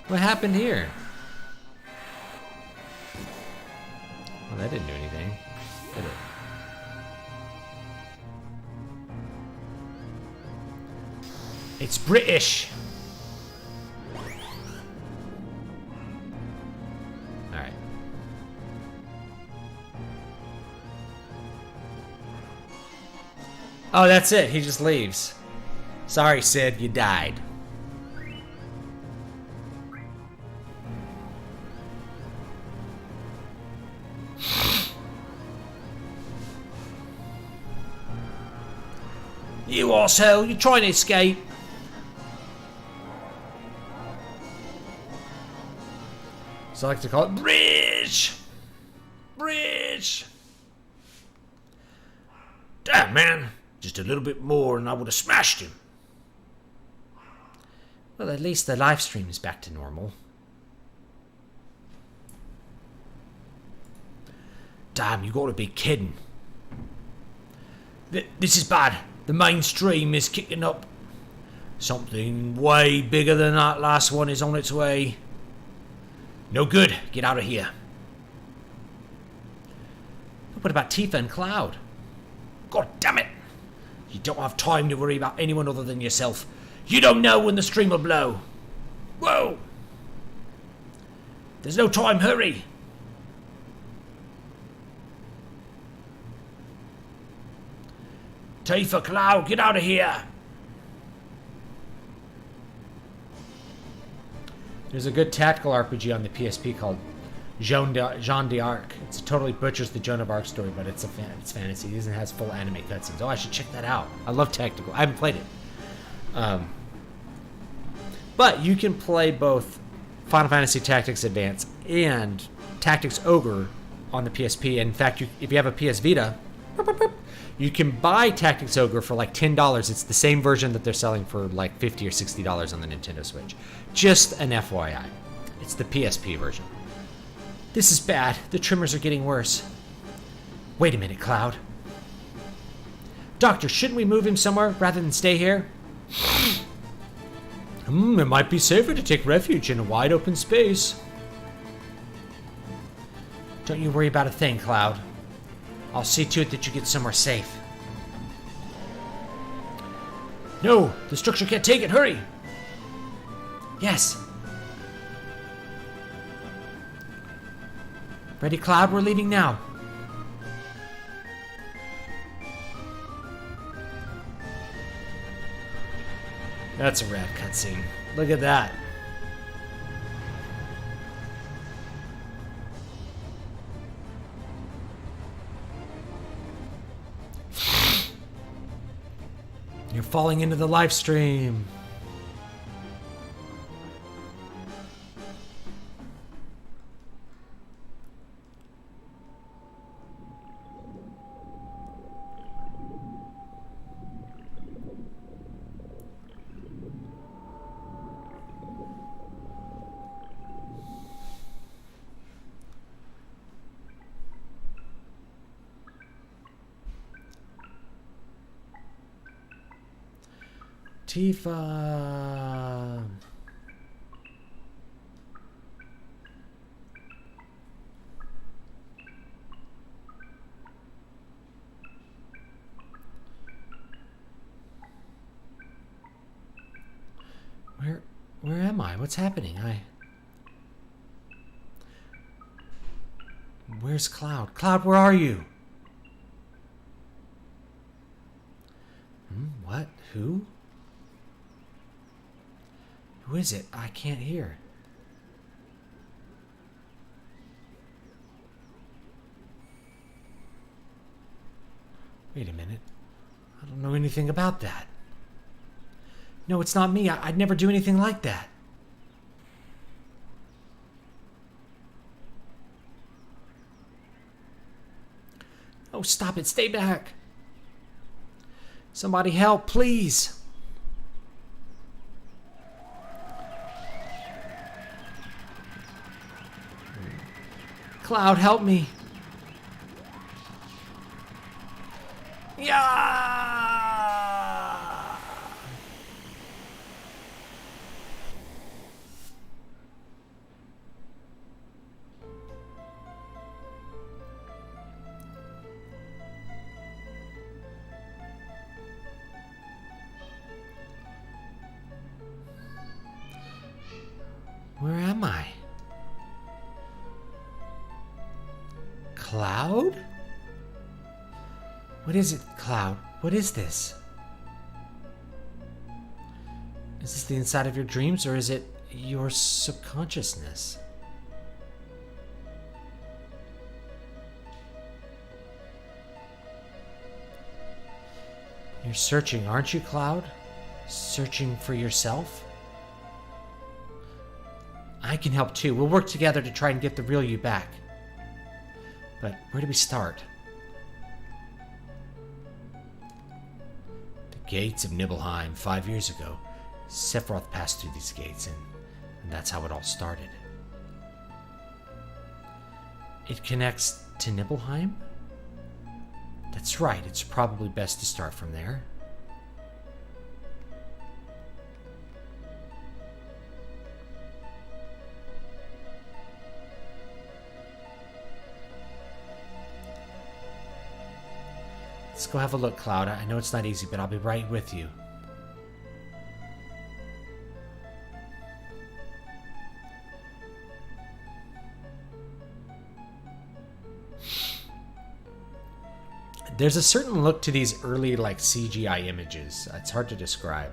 What happened here? Well, that didn't do anything, did it? It's British! Alright. Oh, that's it. He just leaves. Sorry, Sid. You died. You arsehole. You're trying to escape. as I like to call it, bridge! Bridge! Damn, man. Just a little bit more and I would have smashed him. Well, at least the live stream is back to normal. Damn, you gotta be kidding. This is bad. The mainstream is kicking up. Something way bigger than that last one is on its way. No good. Get out of here. What about Tifa and Cloud? God damn it. You don't have time to worry about anyone other than yourself. You don't know when the stream will blow. Whoa. There's no time. Hurry. Tifa, Cloud, get out of here. There's a good tactical RPG on the PSP called Jeanne d'Arc. It totally butchers the Joan of Arc story, but it's fantasy. It has full anime cutscenes. Oh, I should check that out. I love tactical. I haven't played it. But you can play both Final Fantasy Tactics Advance and Tactics Ogre on the PSP. In fact, if you have a PS Vita, you can buy Tactics Ogre for like $10. It's the same version that they're selling for like $50 or $60 on the Nintendo Switch. Just an FYI. It's the PSP version. This is bad. The trimmers are getting worse. Wait a minute, Cloud. Doctor, shouldn't we move him somewhere rather than stay here? It might be safer to take refuge in a wide open space. Don't you worry about a thing, Cloud. I'll see to it that you get somewhere safe. No, the structure can't take it. Hurry. Yes. Ready, Cloud? We're leaving now. That's a rad cutscene. Look at that. You're falling into the live stream. Tifa. Where am I? What's happening? Where's Cloud? Cloud, where are you? What? Who? Who is it? I can't hear. Wait a minute. I don't know anything about that. No, it's not me. I'd never do anything like that. Oh, stop it. Stay back. Somebody help, please. Cloud, help me. Yeah. Where am I? Cloud? What is it, Cloud? What is this? Is this the inside of your dreams, or is it your subconsciousness? You're searching, aren't you, Cloud? Searching for yourself? I can help too. We'll work together to try and get the real you back. But where do we start? The gates of Nibelheim 5 years ago. Sephiroth passed through these gates, and that's how it all started. It connects to Nibelheim? That's right, it's probably best to start from there. Let's go have a look, Cloud. I know it's not easy, but I'll be right with you. There's a certain look to these early, like, CGI images. It's hard to describe.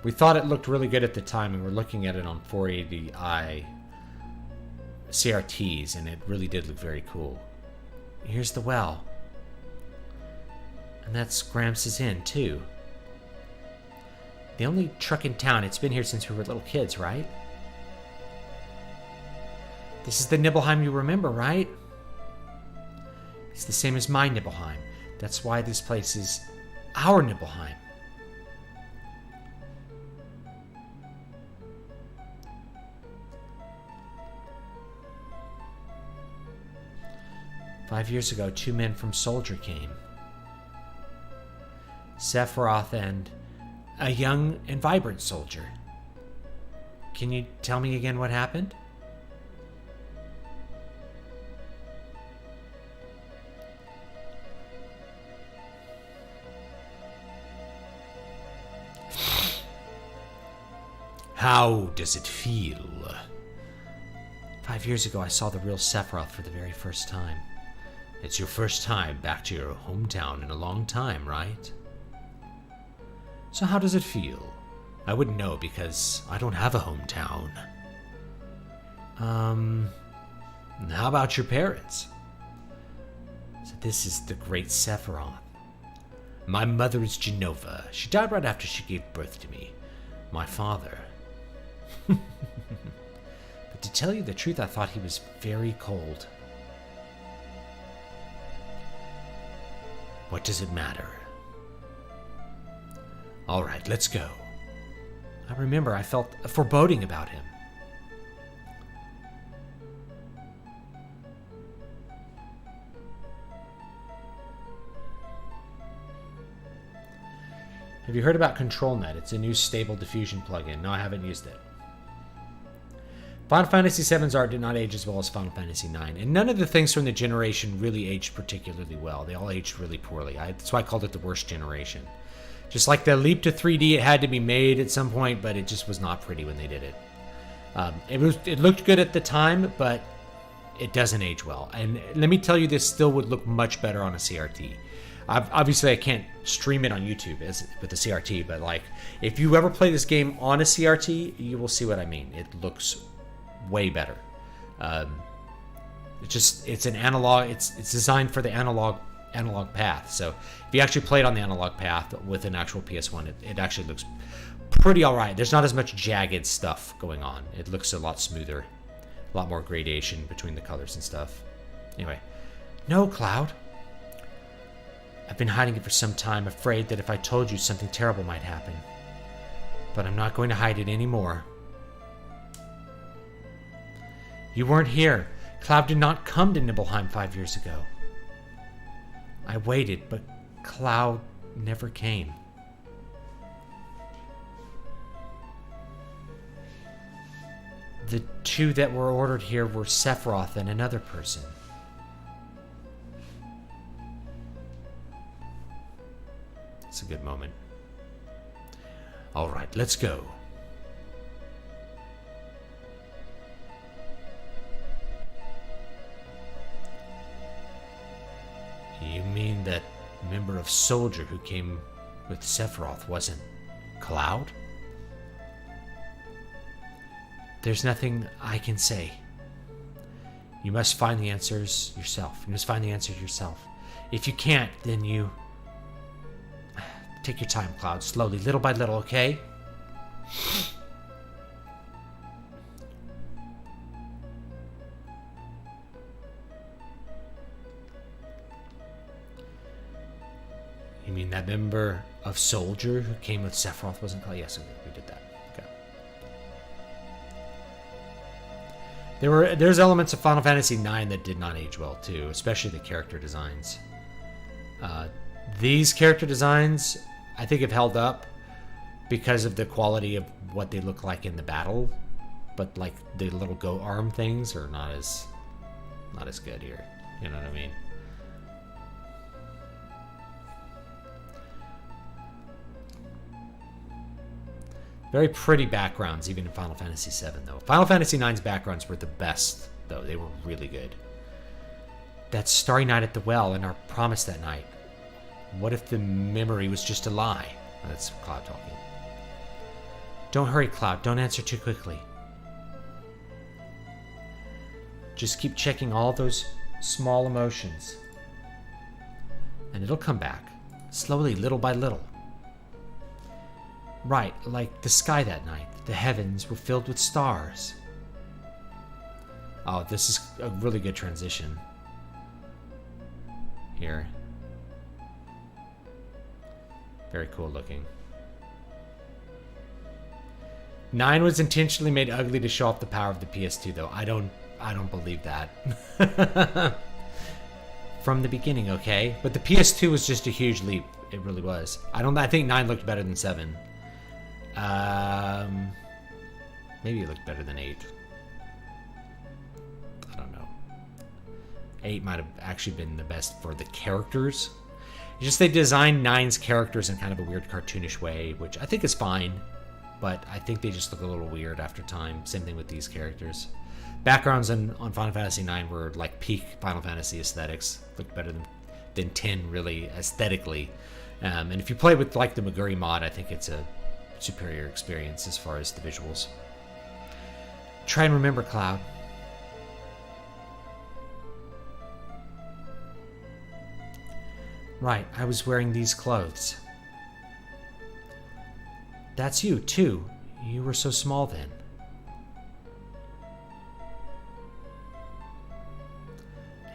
We thought it looked really good at the time, and we're looking at it on 480i CRTs, and it really did look very cool. Here's the well. And that's Gramps' Inn, too. The only truck in town. It's been here since we were little kids, right? This is the Nibelheim you remember, right? It's the same as my Nibelheim. That's why this place is our Nibelheim. "5 years ago, 2 men from Soldier came. Sephiroth and a young and vibrant soldier. Can you tell me again what happened?" "How does it feel?" "5 years ago, I saw the real Sephiroth for the very first time." "It's your first time back to your hometown in a long time, right?" "So how does it feel?" "I wouldn't know because I don't have a hometown." How about your parents?" "So this is the great Sephiroth." "My mother is Genova. She died right after she gave birth to me. My father..." "But to tell you the truth, I thought he was very cold." "What does it matter?" "All right, let's go." I remember I felt a foreboding about him. Have you heard about ControlNet? It's a new stable diffusion plugin. No, I haven't used it. Final Fantasy VII's art did not age as well as Final Fantasy IX, and none of the things from the generation really aged particularly well. They all aged really poorly. That's why I called it the worst generation. Just like the leap to 3D, it had to be made at some point, but it just was not pretty when they did it. It looked good at the time, but it doesn't age well. And let me tell you, this still would look much better on a CRT. Obviously, I can't stream it on YouTube with a CRT, but like, if you ever play this game on a CRT, you will see what I mean. It looks way better. It's an analog. It's designed for the analog path. So if you actually play it on the analog path with an actual PS1, it actually looks pretty all right. There's not as much jagged stuff going on. It looks a lot smoother, a lot more gradation between the colors and stuff. Anyway, no, Cloud. I've been hiding it for some time, afraid that if I told you, something terrible might happen. But I'm not going to hide it anymore. You weren't here. Cloud did not come to Nibelheim 5 years ago. I waited, but Cloud never came. The two that were ordered here were Sephiroth and another person. It's a good moment. All right, let's go. You mean that member of Soldier who came with Sephiroth wasn't Cloud? There's nothing I can say. You must find the answers yourself. You must find the answers yourself. If you can't, then you... Take your time, Cloud. Slowly, little by little, okay? mean that member of Soldier who came with Sephiroth wasn't called? Yes, we did that. Okay. There's elements of Final Fantasy IX that did not age well too, especially the character designs. These character designs, I think, have held up because of the quality of what they look like in the battle, but like the little goat arm things are not as good here. You know what I mean? Very pretty backgrounds, even in Final Fantasy VII, though. Final Fantasy IX's backgrounds were the best, though. They were really good. That starry night at the well and our promise that night. What if the memory was just a lie? That's Cloud talking. Don't hurry, Cloud. Don't answer too quickly. Just keep checking all those small emotions. And it'll come back. Slowly, little by little. Right, like the sky that night. The heavens were filled with stars. Oh, this is a really good transition. Here. Very cool looking. 9 was intentionally made ugly to show off the power of the PS2, though. I don't believe that. From the beginning, okay? But the PS2 was just a huge leap. It really was. I think 9 looked better than 7. Maybe it looked better than 8. I don't know. 8 might have actually been the best for the characters. It's just they designed 9's characters in kind of a weird cartoonish way, which I think is fine, but I think they just look a little weird after time. Same thing with these characters. Backgrounds on Final Fantasy IX were like peak Final Fantasy aesthetics. Looked better than 10, really, aesthetically. And if you play with like the Maguri mod, I think it's a superior experience as far as the visuals. Try and remember, Cloud. Right, I was wearing these clothes. That's you, too. You were so small then.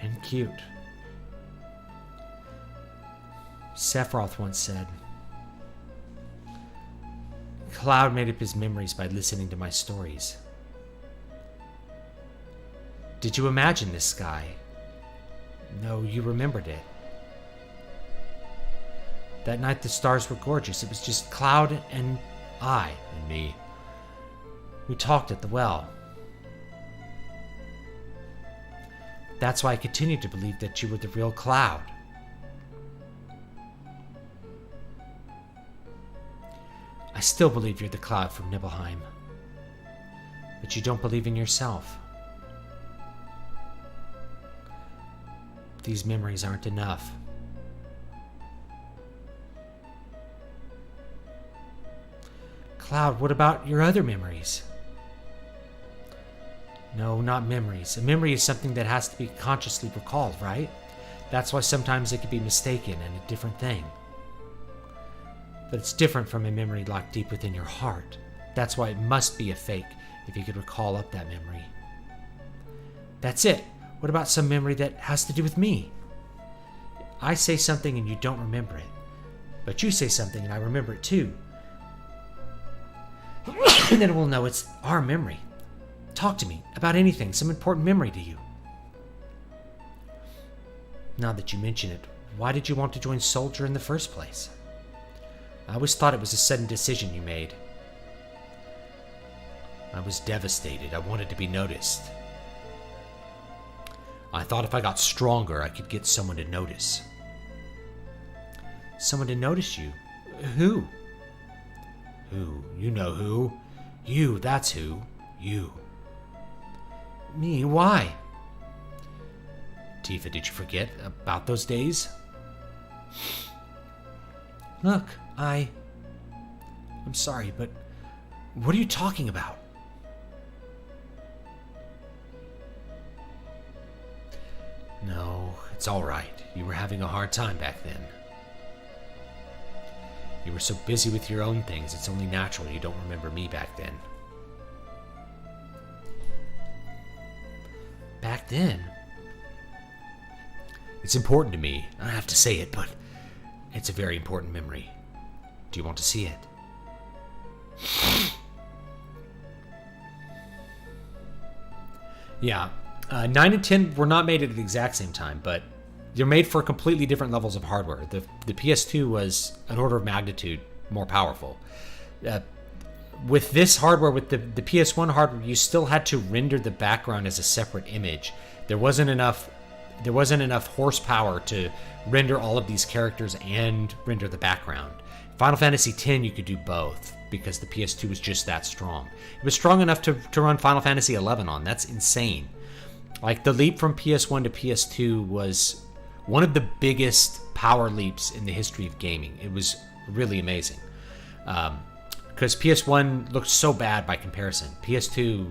And cute. Sephiroth once said, Cloud made up his memories by listening to my stories. Did you imagine this sky? No, you remembered it. That night the stars were gorgeous. It was just Cloud and I and me. We talked at the well. That's why I continued to believe that you were the real Cloud. I still believe you're the Cloud from Nibelheim. But you don't believe in yourself. These memories aren't enough. Cloud, what about your other memories? No, not memories. A memory is something that has to be consciously recalled, right? That's why sometimes it can be mistaken and a different thing. But it's different from a memory locked deep within your heart. That's why it must be a fake if you could recall up that memory. That's it. What about some memory that has to do with me? I say something and you don't remember it. But you say something and I remember it too. And then we'll know it's our memory. Talk to me about anything, some important memory to you. Now that you mention it, why did you want to join Soldier in the first place? I always thought it was a sudden decision you made. I was devastated. I wanted to be noticed. I thought if I got stronger, I could get someone to notice. Someone to notice you? Who? Who? You know who. You, that's who. You. Me, why? Tifa, did you forget about those days? Look, I'm sorry, but what are you talking about? No, it's all right. You were having a hard time back then. You were so busy with your own things, it's only natural you don't remember me back then. Back then? It's important to me. I have to say it, but It's a very important memory. Do you want to see it? Yeah. 9 and 10 were not made at the exact same time, but they're made for completely different levels of hardware. The PS2 was an order of magnitude more powerful. With this hardware, with the PS1 hardware, you still had to render the background as a separate image. There wasn't enough horsepower to render all of these characters and render the background. Final Fantasy X, you could do both because the PS2 was just that strong. It was strong enough to run Final Fantasy XI on. That's insane. Like, the leap from PS1 to PS2 was one of the biggest power leaps in the history of gaming. It was really amazing. Because PS1 looked so bad by comparison. PS2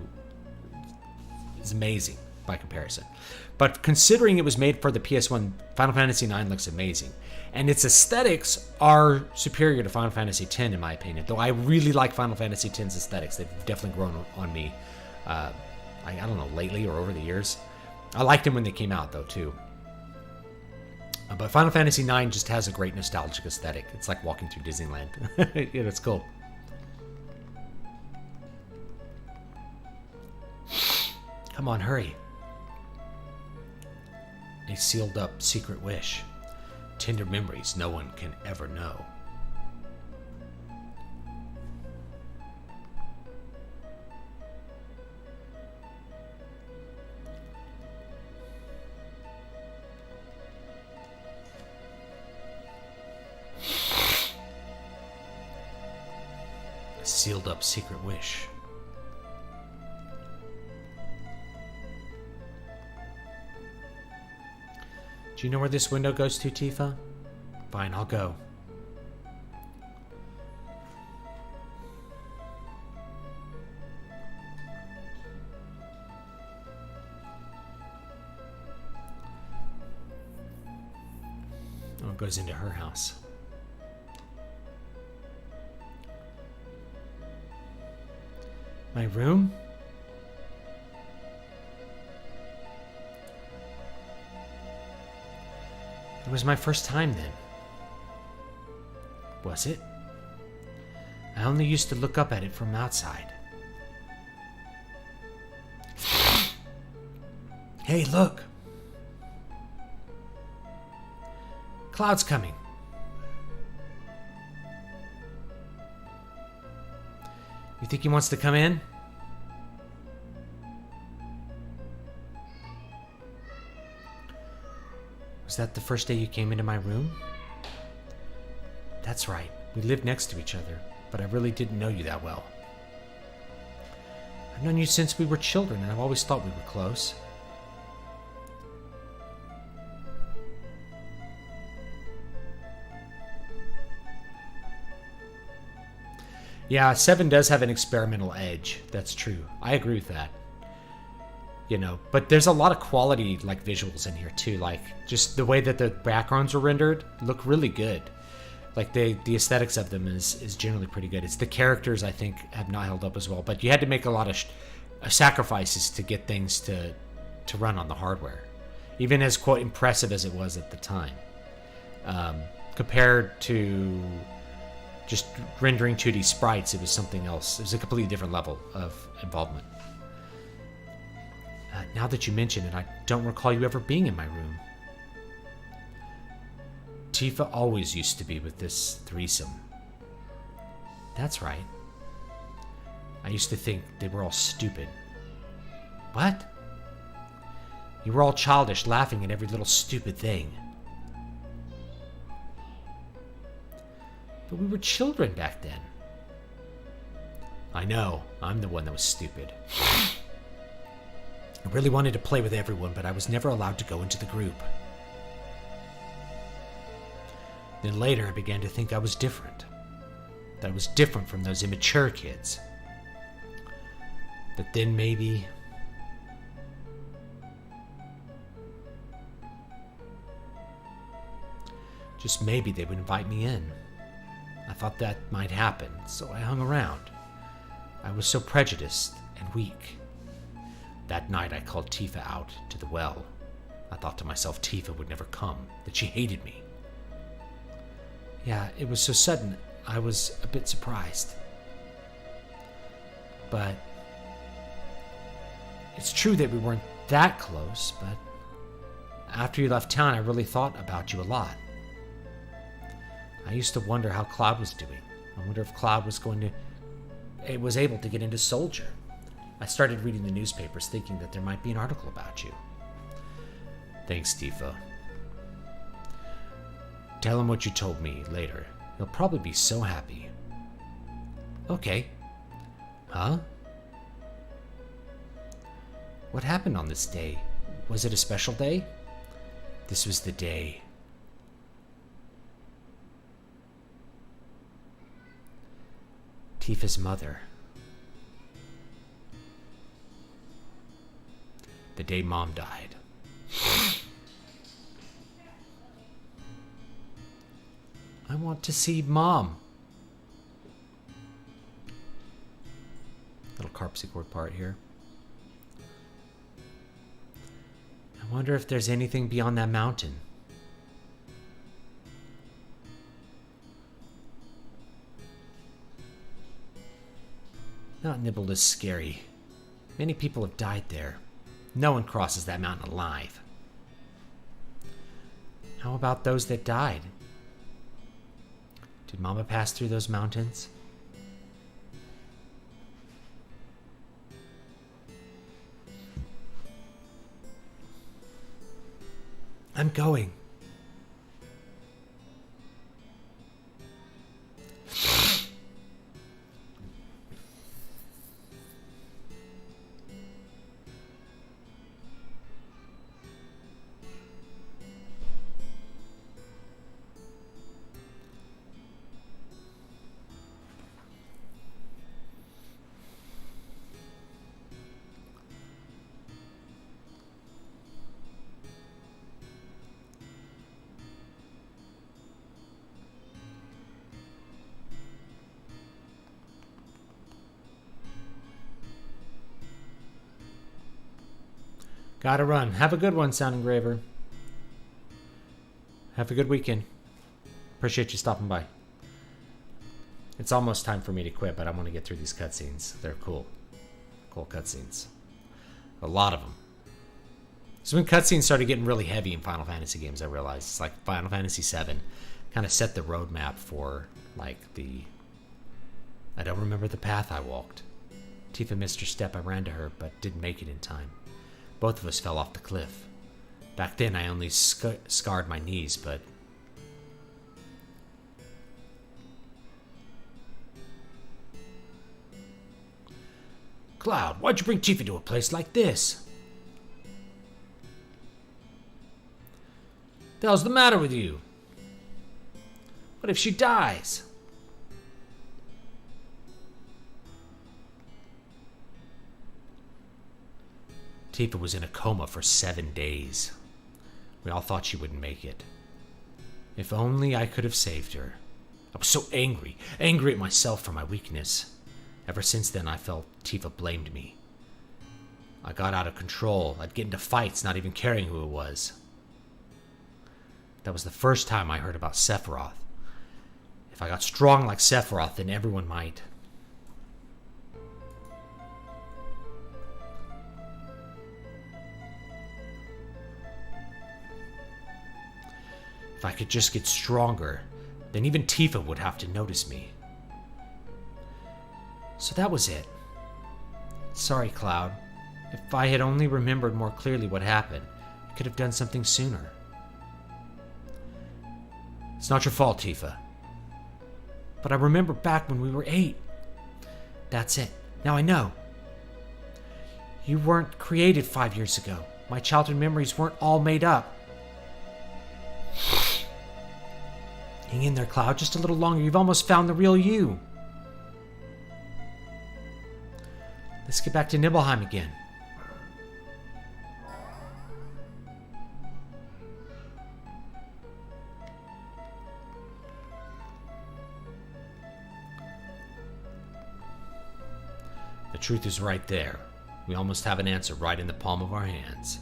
is amazing by comparison. But considering it was made for the PS1, Final Fantasy IX looks amazing. And its aesthetics are superior to Final Fantasy X, in my opinion. Though I really like Final Fantasy X's aesthetics. They've definitely grown on me. I don't know, lately or over the years. I liked them when they came out, though, too. But Final Fantasy IX just has a great nostalgic aesthetic. It's like walking through Disneyland. It's cool. Come on, hurry. A sealed up secret wish. Tender memories no one can ever know. A sealed up secret wish. Do you know where this window goes to, Tifa? Fine, I'll go. Oh, it goes into her house. My room? It was my first time then. Was it? I only used to look up at it from outside. Hey, look! Cloud's coming. You think he wants to come in? Was that the first day you came into my room? That's right. We lived next to each other, but I really didn't know you that well. I've known you since we were children, and I've always thought we were close. Yeah, 7 does have an experimental edge. That's true. I agree with that. You know, but there's a lot of quality, like, visuals in here too. Like, just the way that the backgrounds are rendered look really good. Like, the aesthetics of them is generally pretty good. It's the characters, I think, have not held up as well. But you had to make a lot of sacrifices to get things to run on the hardware, even as, quote, impressive as it was at the time, compared to just rendering 2D sprites. It was something else. It was a completely different level of involvement. Now that you mention it, I don't recall you ever being in my room. Tifa always used to be with this threesome. That's right. I used to think they were all stupid. What? You were all childish, laughing at every little stupid thing. But we were children back then. I know, I'm the one that was stupid. I really wanted to play with everyone, but I was never allowed to go into the group. Then later I began to think I was different. That I was different from those immature kids. But then maybe... just maybe they would invite me in. I thought that might happen, so I hung around. I was so prejudiced and weak. That night I called Tifa out to the well. I thought to myself Tifa would never come, that she hated me. Yeah, it was so sudden. I was a bit surprised. But it's true that we weren't that close, but after you left town, I really thought about you a lot. I used to wonder how Cloud was doing. I wonder if Cloud was able to get into Soldier. I started reading the newspapers thinking that there might be an article about you. Thanks, Tifa. Tell him what you told me later. He'll probably be so happy. Okay. Huh? What happened on this day? Was it a special day? This was the day. Tifa's mother. The day Mom died. I want to see Mom. Little harpsichord part here. I wonder if there's anything beyond that mountain. Not Nibble is scary. Many people have died there. No one crosses that mountain alive. How about those that died? Did Mama pass through those mountains? I'm going. Gotta run. Have a good one, Sound Engraver. Have a good weekend. Appreciate you stopping by. It's almost time for me to quit, but I want to get through these cutscenes. They're cool. Cool cutscenes. A lot of them. So when cutscenes started getting really heavy in Final Fantasy games, I realized it's like Final Fantasy VII kind of set the roadmap for like I don't remember the path I walked. Tifa missed her step. I ran to her, but didn't make it in time. Both of us fell off the cliff. Back then, I only scarred my knees, but... Cloud, why'd you bring Tifa to a place like this? The hell's the matter with you? What if she dies? Tifa was in a coma for 7 days. We all thought she wouldn't make it. If only I could have saved her. I was so angry at myself for my weakness. Ever since then, I felt Tifa blamed me. I got out of control. I'd get into fights, not even caring who it was. That was the first time I heard about Sephiroth. If I got strong like Sephiroth, then everyone might. If I could just get stronger, then even Tifa would have to notice me. So that was it. Sorry, Cloud. If I had only remembered more clearly what happened, I could have done something sooner. It's not your fault, Tifa. But I remember back when we were 8. That's it. Now I know. You weren't created 5 years ago. My childhood memories weren't all made up. Hang in there, Cloud. Just a little longer. You've almost found the real you. Let's get back to Nibelheim again. The truth is right there. We almost have an answer right in the palm of our hands.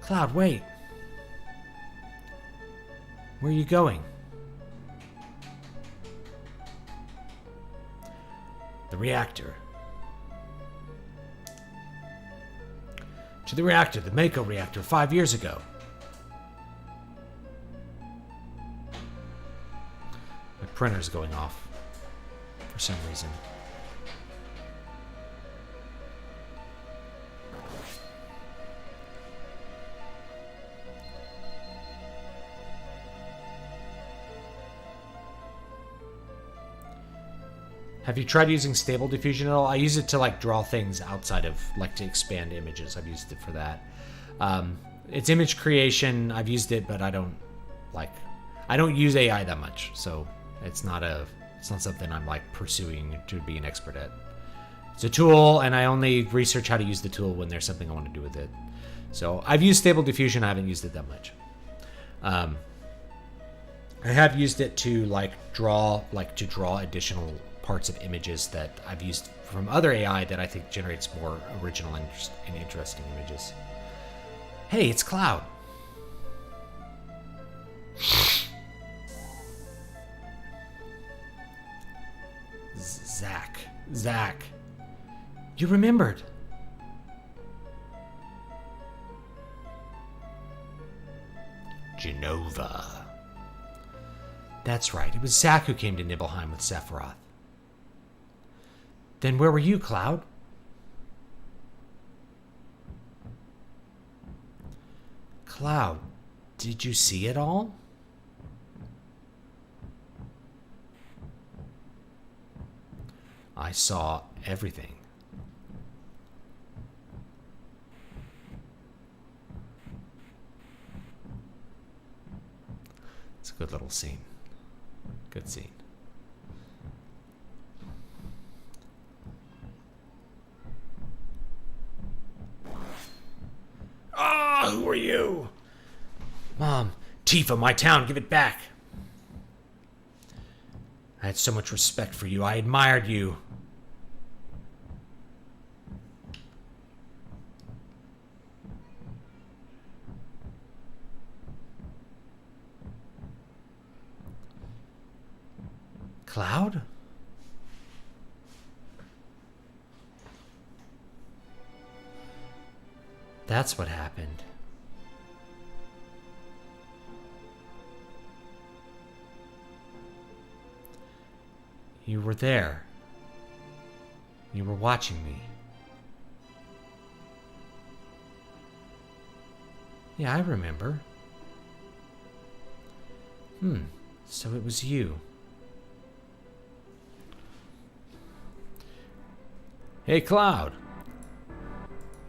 Cloud, wait. Where are you going? The reactor. To the reactor, the Mako reactor, 5 years ago. My printer's going off for some reason. Have you tried using Stable Diffusion at all? I use it to like draw things outside of, like to expand images. I've used it for that. It's image creation. I've used it, but I don't use AI that much. So it's not something I'm like pursuing to be an expert at. It's a tool, and I only research how to use the tool when there's something I want to do with it. So I've used Stable Diffusion. I haven't used it that much. I have used it to draw additional parts of images that I've used from other AI that I think generates more original and interesting images. Hey, it's Cloud. Zach. You remembered. Genova. That's right. It was Zach who came to Nibelheim with Sephiroth. Then where were you, Cloud? Cloud, did you see it all? I saw everything. It's a good little scene. Good scene. Ah, who are you? Mom, Tifa, my town, give it back. I had so much respect for you. I admired you. Cloud? That's what happened. You were there. You were watching me. Yeah, I remember. So it was you. Hey, Cloud.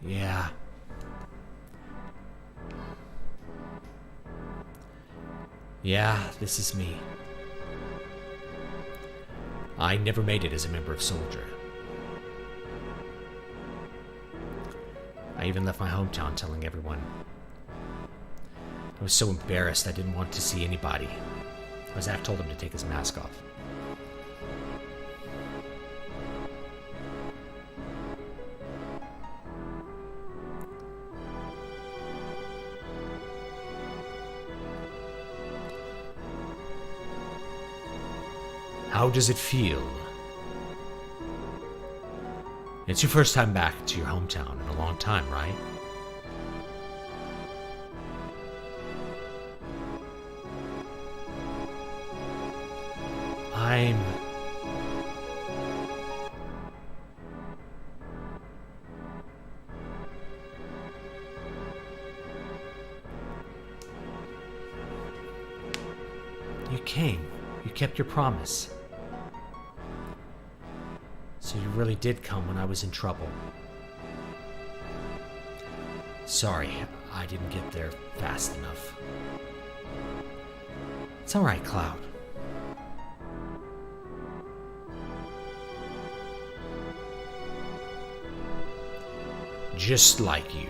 Yeah. Yeah, this is me. I never made it as a member of Soldier. I even left my hometown telling everyone. I was so embarrassed I didn't want to see anybody. Zach told him to take his mask off. How does it feel? It's your first time back to your hometown in a long time, right? You came. You kept your promise. So you really did come when I was in trouble. Sorry, I didn't get there fast enough. It's alright, Cloud. Just like you.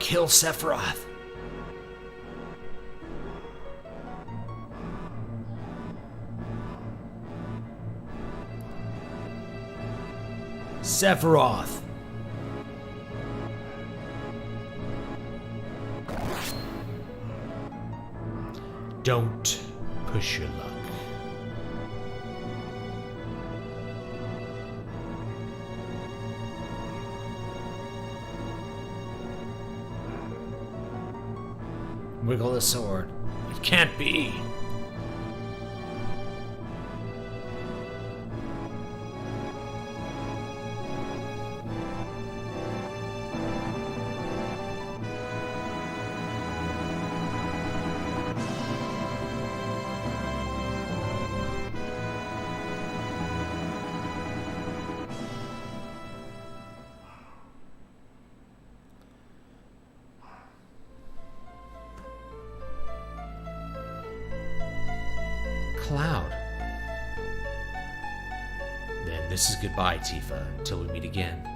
kill Sephiroth. Sephiroth. Don't push your luck. Wiggle the sword. It can't be. Cloud. Then this is goodbye, Tifa, until we meet again.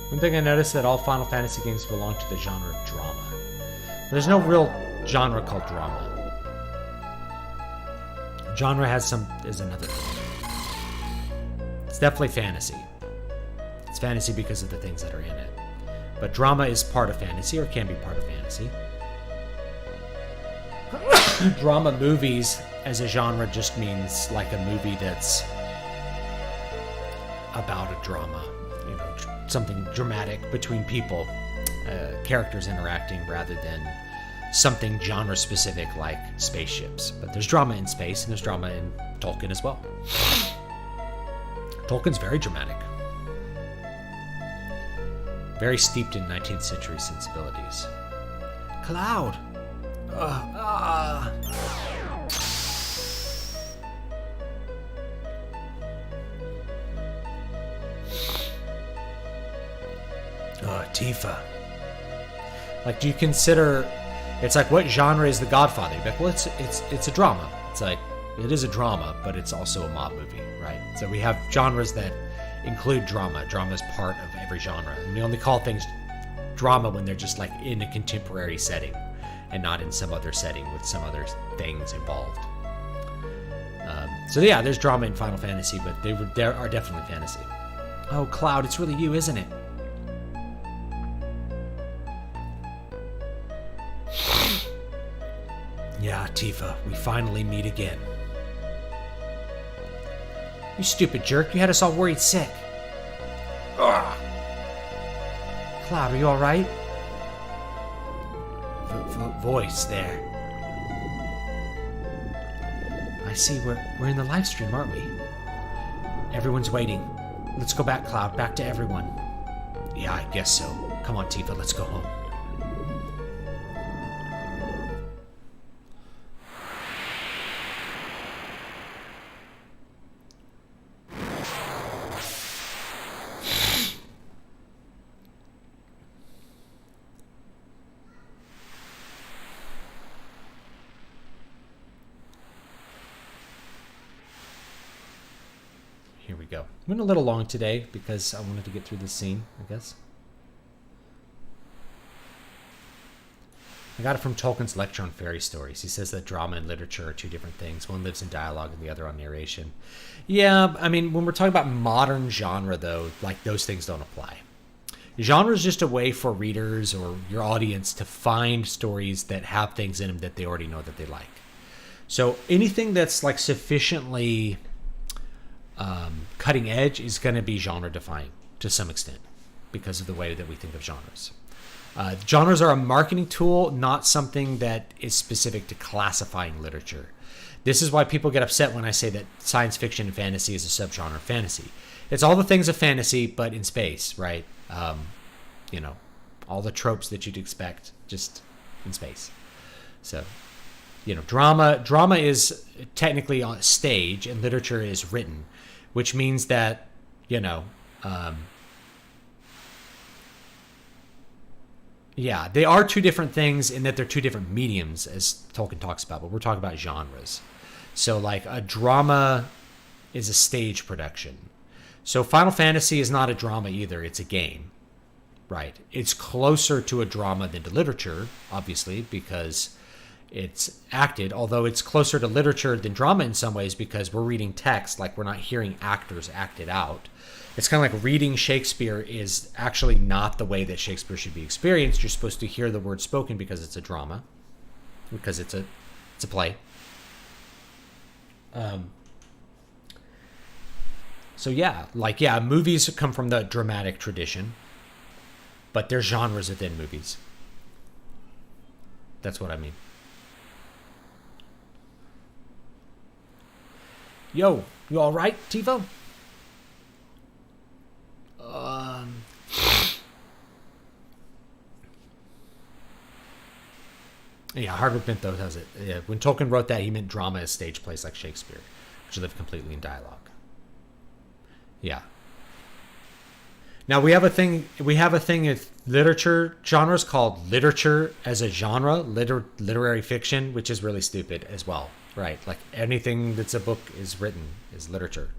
One thing I noticed that all Final Fantasy games belong to the genre of drama. There's no real genre called drama. Genre is another thing. It's definitely fantasy. It's fantasy because of the things that are in it. But drama is part of fantasy, or can be part of fantasy. Drama movies as a genre just means like a movie that's about a drama. You know, something dramatic between people, characters interacting, rather than something genre specific like spaceships. But there's drama in space, and there's drama in Tolkien as well. Tolkien's very dramatic, very steeped in 19th century sensibilities. Cloud. Tifa. Like, do you consider, it's like, what genre is The Godfather? You're like, well, it's a drama. It's like, it is a drama, but it's also a mob movie, right? So we have genres that include drama. Drama is part of every genre. And we only call things drama when they're just like in a contemporary setting and not in some other setting with some other things involved. So yeah, there's drama in Final Fantasy, but they are definitely fantasy. Oh, Cloud, it's really you, isn't it? Yeah, Tifa, we finally meet again. You stupid jerk, you had us all worried sick. Ugh. Cloud, are you alright? Voice there. I see, we're in the live stream, aren't we? Everyone's waiting. Let's go back, Cloud, back to everyone. Yeah, I guess so. Come on, Tifa, let's go home. Here we go. Went a little long today because I wanted to get through this scene, I guess. I got it from Tolkien's lecture on fairy stories. He says that drama and literature are two different things. One lives in dialogue and the other on narration. Yeah, I mean, when we're talking about modern genre, though, like, those things don't apply. Genre is just a way for readers or your audience to find stories that have things in them that they already know that they like. So anything that's like sufficiently cutting edge is going to be genre defying to some extent because of the way that we think of genres. Genres are a marketing tool, not something that is specific to classifying literature. This is why people get upset when I say that science fiction and fantasy is a subgenre of fantasy. It's all the things of fantasy, but in space, right? All the tropes that you'd expect, just in space. So, drama is technically on stage, and literature is written, which means that, they are two different things in that they're two different mediums, as Tolkien talks about, but we're talking about genres. So, like, a drama is a stage production. So Final Fantasy is not a drama either, it's a game, right? It's closer to a drama than to literature, obviously, because it's acted, although it's closer to literature than drama in some ways because we're reading text, like we're not hearing actors act it out. It's kind of like reading Shakespeare is actually not the way that Shakespeare should be experienced. You're supposed to hear the words spoken because it's a drama, because it's a play. Movies come from the dramatic tradition, but there's genres within movies. That's what I mean. Yo, you all right, Tivo? Yeah, Hardwick Bentho does it. Yeah, when Tolkien wrote that, he meant drama as stage plays like Shakespeare, which live completely in dialogue. Yeah. Now we have a thing with literature genres called literature as a genre, literary fiction, which is really stupid as well, right? Like anything that's a book is written is literature.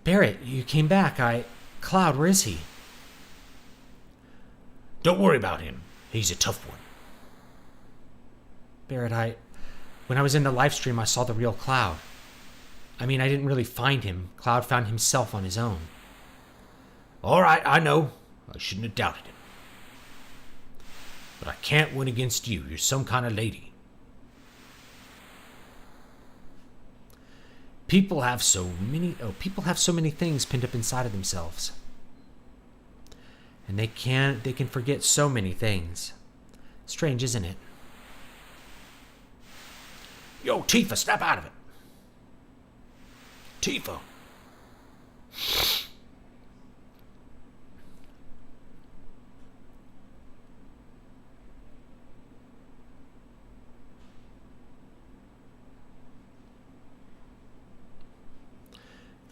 Barrett, you came back. Cloud, where is he? Don't worry about him. He's a tough one. Barrett, when I was in the live stream, I saw the real Cloud. I mean, I didn't really find him. Cloud found himself on his own. All right, I know. I shouldn't have doubted him. But I can't win against you. You're some kind of lady. People have so many things pinned up inside of themselves. And they can forget so many things. Strange, isn't it? Yo, Tifa, snap out of it. Tifa.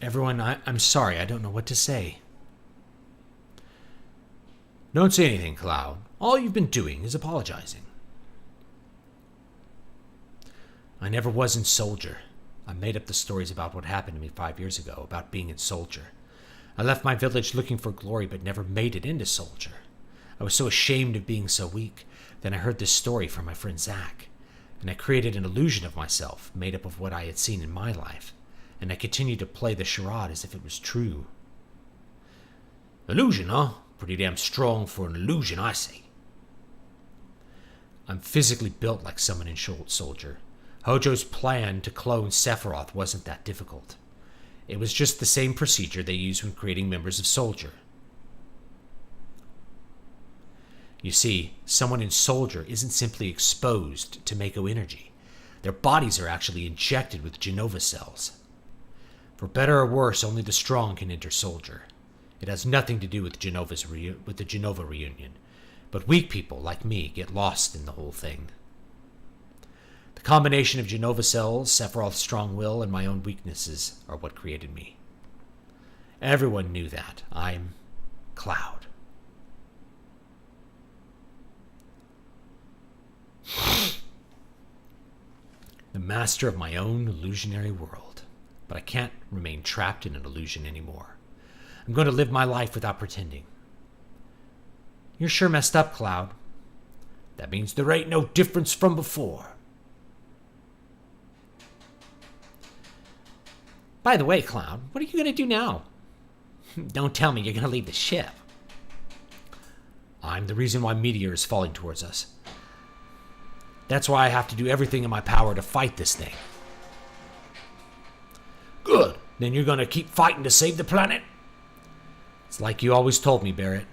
Everyone, I'm sorry. I don't know what to say. Don't say anything, Cloud. All you've been doing is apologizing. I never was in Soldier. I made up the stories about what happened to me 5 years ago, about being in Soldier. I left my village looking for glory, but never made it into Soldier. I was so ashamed of being so weak. Then I heard this story from my friend Zach, and I created an illusion of myself, made up of what I had seen in my life, and I continued to play the charade as if it was true. Illusion, huh? Pretty damn strong for an illusion, I say. I'm physically built like someone in Soldier. Hojo's plan to clone Sephiroth wasn't that difficult. It was just the same procedure they use when creating members of Soldier. You see, someone in Soldier isn't simply exposed to Mako energy. Their bodies are actually injected with Genova cells. For better or worse, only the strong can enter Soldier. It has nothing to do with the Genova reunion, but weak people like me get lost in the whole thing. The combination of Genova cells, Sephiroth's strong will, and my own weaknesses are what created me. Everyone knew that. I'm Cloud. The master of my own illusionary world. But I can't remain trapped in an illusion anymore. I'm going to live my life without pretending. You're sure messed up, Cloud. That means there ain't no difference from before. By the way, Cloud, what are you going to do now? Don't tell me you're going to leave the ship. I'm the reason why meteor is falling towards us. That's why I have to do everything in my power to fight this thing. Good. Then you're going to keep fighting to save the planet? It's like you always told me, Barrett.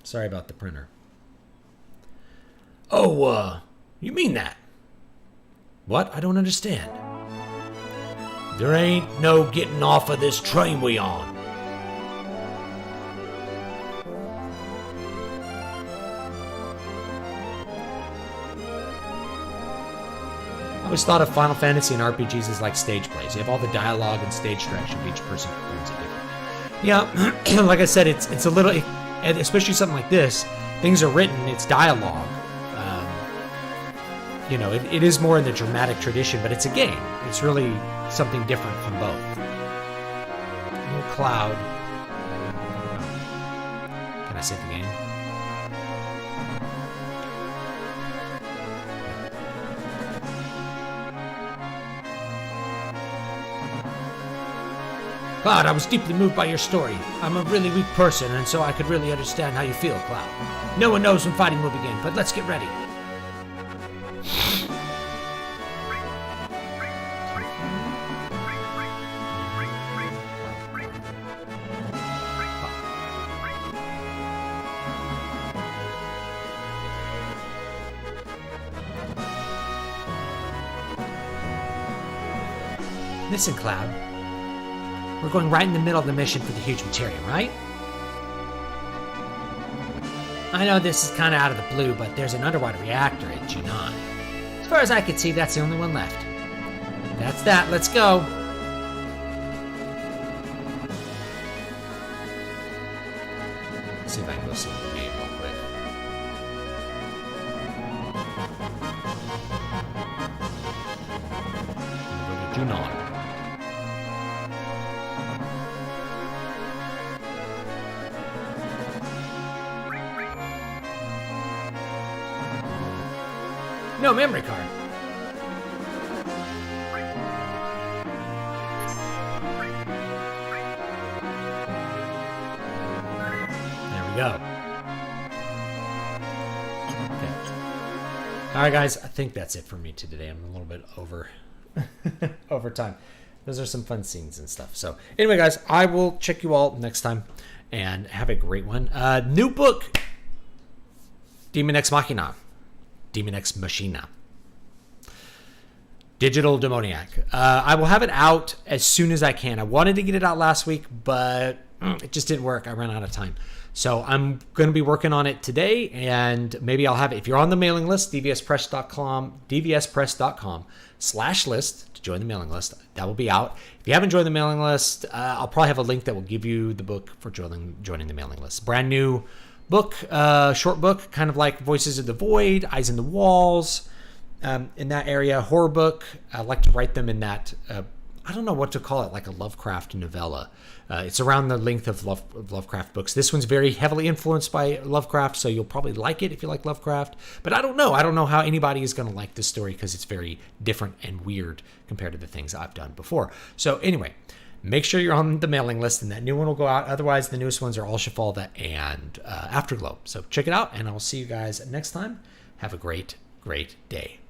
Sorry about the printer. Oh, you mean that? What? I don't understand. There ain't no getting off of this train we on. I always thought of Final Fantasy and RPGs as like stage plays. You have all the dialogue and stage direction, but each person performs it differently. Yeah, like I said, it's a little, especially something like this, things are written, it's dialogue. You know, it is more in the dramatic tradition, but it's a game. It's really something different from both. Little cloud. Can I save the game? Cloud, I was deeply moved by your story. I'm a really weak person, and so I could really understand how you feel, Cloud. No one knows when fighting will begin, but let's get ready. Listen, Cloud. We're going right in the middle of the mission for the huge materia, right? I know this is kind of out of the blue, but there's an underwater reactor at G9. As far as I can see, that's the only one left. That's that. Let's go. Let's see if I can go see the game real quick. Go to Junon. No memory card. There we go. Okay. All right, guys. I think that's it for me today. I'm a little bit over time. Those are some fun scenes and stuff. So anyway, guys, I will check you all next time, and have a great one. New book, Demon X Machina. Demon X Machina. Digital Demoniac. I will have it out as soon as I can. I wanted to get it out last week, but it just didn't work. I ran out of time. So I'm going to be working on it today, and maybe I'll have it. If you're on the mailing list, dvspress.com/list to join the mailing list. That will be out. If you haven't joined the mailing list, I'll probably have a link that will give you the book for joining the mailing list. Brand new book, short book, kind of like Voices of the Void, Eyes in the Walls, in that area. Horror book. I like to write them in that, I don't know what to call it, like a Lovecraft novella. It's around the length of Lovecraft books. This one's very heavily influenced by Lovecraft, so you'll probably like it if you like Lovecraft. But I don't know. I don't know how anybody is going to like this story because it's very different and weird compared to the things I've done before. So anyway, make sure you're on the mailing list, and that new one will go out. Otherwise, the newest ones are all Shafalda and Afterglow. So check it out, and I will see you guys next time. Have a great, great day.